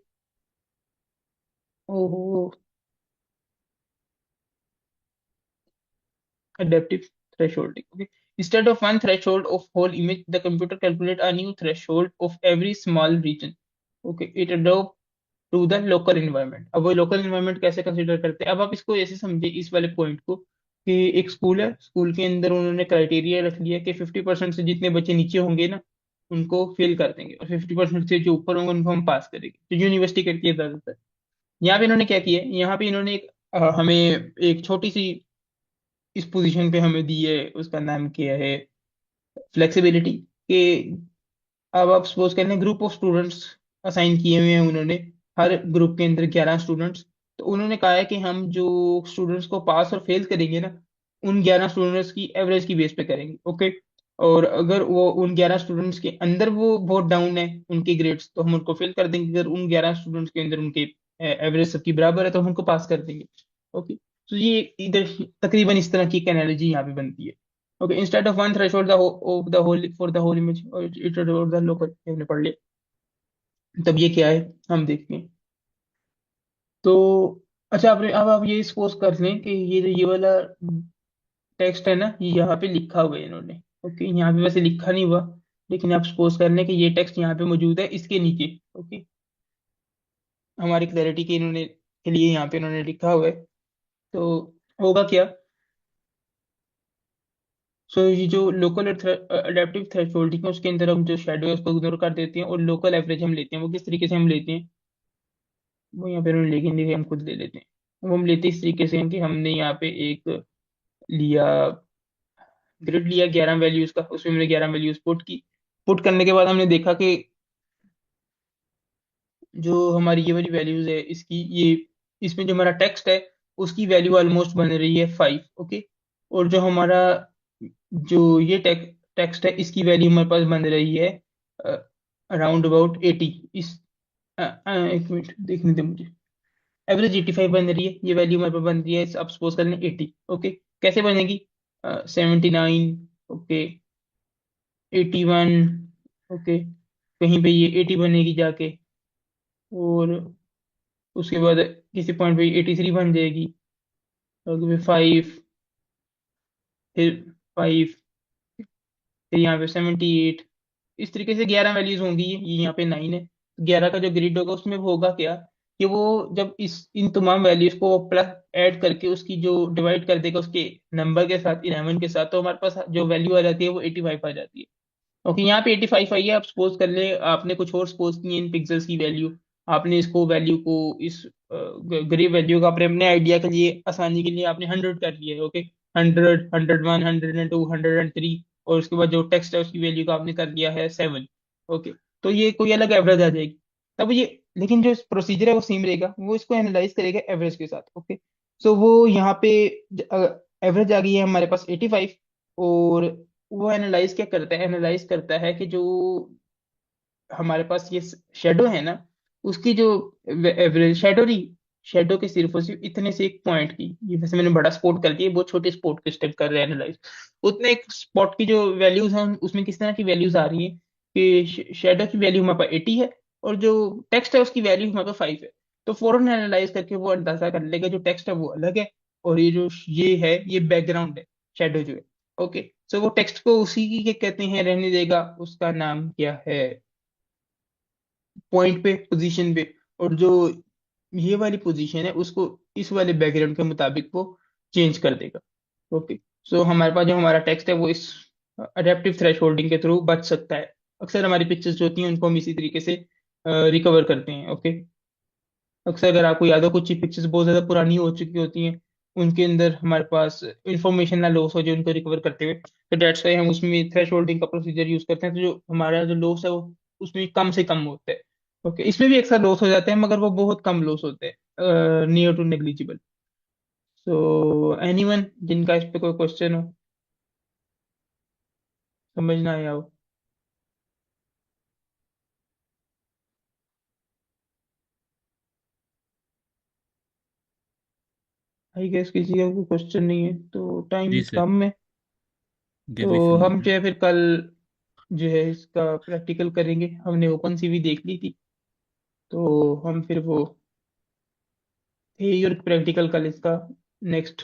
ओहो, adaptive thresholding. Okay. Instead of one threshold of whole image, the computer calculate a new threshold of every small region. Okay. It adopt to the local environment. अब वो local environment कैसे consider करते हैं, अब आप इसको ऐसे समझे इस वाले पॉइंट को कि एक स्कूल है, स्कूल के अंदर उन्होंने क्राइटेरिया रख लिया कि 50% से जितने बच्चे नीचे होंगे ना उनको फेल कर देंगे, और 50% से जो ऊपर होंगे उनको हम पास करेंगे, तो यूनिवर्सिटी करती है ज्यादातर। यहाँ पे इन्होंने क्या किया है, यहाँ पे इन्होंने एक हमें एक छोटी सी इस पोजीशन पे हमें दी है, उसका नाम क्या है, फ्लेक्सिबिलिटी। कि अब आप सपोज कर लें ग्रुप ऑफ स्टूडेंट्स असाइन किए हुए हैं उन्होंने, हर ग्रुप के अंदर 11 स्टूडेंट्स। तो उन्होंने कहा है कि हम जो स्टूडेंट्स को पास और फेल करेंगे ना, उन 11 स्टूडेंट्स की एवरेज की बेस पे करेंगे। ओके, और अगर वो उन 11 स्टूडेंट्स के अंदर वो बहुत डाउन है उनके ग्रेड्स, तो हम उनको फेल कर देंगे। अगर उन 11 स्टूडेंट्स के अंदर उनके एवरेज सबकी बराबर है तो हम उनको पास कर देंगे। ओके, तो ये इधर तकरीबन इस तरह की एक एनालॉजी यहाँ पे बनती है। Okay, instead of one threshold the whole for the whole image, और इट द लोकल, हमने पढ़ लिया। तब ये क्या है हम देखते हैं। तो अच्छा, आपने अब आप ये सपोज कर लें कि ये वाला टेक्स्ट है ना, ये यहाँ पे लिखा हुआ है इन्होंने। ओके, यहाँ पे वैसे लिखा नहीं हुआ, लेकिन आप सपोज कर लें कि ये टेक्स्ट यहाँ पे मौजूद है इसके नीचे। ओके, हमारी क्लैरिटी के इन्होंने के लिए यहाँ पे इन्होंने लिखा हुआ है। तो होगा क्या, सो ये जो लोकल अडेप्टिव थ्रेशोल्डिंग है उसके अंदर हम जो शेडो है उसको इग्नोर कर देते हैं, और लोकल एवरेज हम लेते हैं। वो किस तरीके से हम लेते हैं, वो यहाँ पे उन्होंने लेकिन देखिए हम खुद ले लेते हैं। वो हम लेते इस तरीके से हैं कि हमने यहाँ पे एक लिया, ग्रिड लिया 11 वैल्यूज का, उसमें हमने 11 वैल्यूज पुट की। पुट करने के बाद हमने देखा कि जो हमारी ये वाली वैल्यूज है इसकी, ये इसमें जो हमारा टेक्स्ट है उसकी वैल्यू ऑलमोस्ट बन रही है 5। ओके, और जो हमारा जो ये टेक्स्ट है इसकी वैल्यू हमारे पास बन रही है अराउंड अबाउट 80। इस एक मिनट देखने दे मुझे, एवरेज 85 बन रही है, ये वैल्यू हमारे पास बन रही है, अब सपोज कर लें 80। ओके, कैसे बनेगी, 79, ओके, 81, ओके, कहीं पे ये 80 बनेगी जाके, और उसके बाद किसी पॉइंट पे 83 बन जाएगी, और फिर 5, फिर 5, फिर यहाँ पे 78। इस तरीके से 11 वैल्यूज होंगी, ये यहाँ पे 9 है। 11 का जो ग्रिड होगा उसमें होगा क्या कि वो जब इस इन तमाम वैल्यूज को प्लस ऐड करके उसकी जो डिवाइड कर देगा उसके नंबर के साथ 11 के साथ, तो हमारे पास जो वैल्यू आ जाती है वो 85 आ जाती है। ओके, यहाँ पे 85 आई है। आप सपोज कर ले आपने कुछ और सपोज की है इन पिक्सेल्स की वैल्यू, आपने इसको वैल्यू को इस ग्रे वैल्यू का अपने अपने आइडिया के लिए आसानी के लिए आपने 100 कर लिया है। ओके, 100, 101, 102, 103, और उसके बाद जो टेक्स्ट है उसकी वैल्यू का आपने कर लिया है 7। ओके, तो ये कोई अलग एवरेज आ जाएगी तब ये, लेकिन जो प्रोसीजर है वो सेम रहेगा, वो इसको एनालाइज करेगा एवरेज के साथ। ओके, सो वो यहाँ पे एवरेज आ गई है हमारे पास 85, और वो एनालाइज क्या करता है, एनालाइज करता है कि जो हमारे पास ये शेडो है ना, उसकी जो एवरेज शेडो नहीं, शेडो के सिर्फ और सिर्फ इतने से एक पॉइंट की, ये वैसे मैंने बड़ा स्पॉट कर दिया, बहुत छोटे स्पॉट के स्टेप कर रहे हैं एनालाइज, उतने एक स्पॉट की जो वैल्यूज हैं उसमें किस तरह की वैल्यूज आ रही हैं कि शेडो की वैल्यू हमारे पास 80 है, और जो टेक्स्ट है उसकी वैल्यू हमारे पास 5 है। तो फौरन एनालाइज करके वो अंदाजा कर लेगा जो टेक्स्ट है वो अलग है, और ये जो ये है ये बैकग्राउंड है, शेडो जो है। ओके, सो वो टेक्स्ट को उसी की क्या कहते हैं रहने देगा, उसका नाम क्या है, पॉइंट पे, पोजीशन पे, और जो ये वाली पोजीशन है उसको इस वाले बैकग्राउंड के मुताबिक वो चेंज कर देगा। ओके, सो हमारे पास जो हमारा टेक्स्ट है वो इस अडेप्टिव थ्रेश होल्डिंग के थ्रू बच सकता है। अक्सर हमारी पिक्चर्स जो होती हैं उनको हम इसी तरीके से रिकवर करते हैं। ओके, अक्सर अगर आपको याद हो कुछ पिक्चर्स बहुत ज्यादा पुरानी हो चुकी होती हैं, उनके अंदर हमारे पास इंफॉर्मेशन ना लॉस हो जाए उनको रिकवर करते हुए, तो डेट्स वाई हम उसमें थ्रेश होल्डिंग का प्रोसीजर यूज करते हैं, तो जो हमारा जो लॉस है वो उसमें कम से कम होता है। ओके, इसमें भी अक्सर लॉस हो जाते हैं मगर वो बहुत कम लॉस होते हैं, near to negligible. So anyone जिनका इस पे कोई क्वेश्चन हो, समझ ना आया हो। आई गेस किसी का कोई क्वेश्चन नहीं है, तो टाइम जी सर। कम है। ये भी तो हम फिनिश। जो है फिर कल जो है इसका प्रैक्टिकल करेंगे। हमने ओपन सीवी देख ली थी, तो हम फिर वो थ्योरी और प्रैक्टिकल कल इसका नेक्स्ट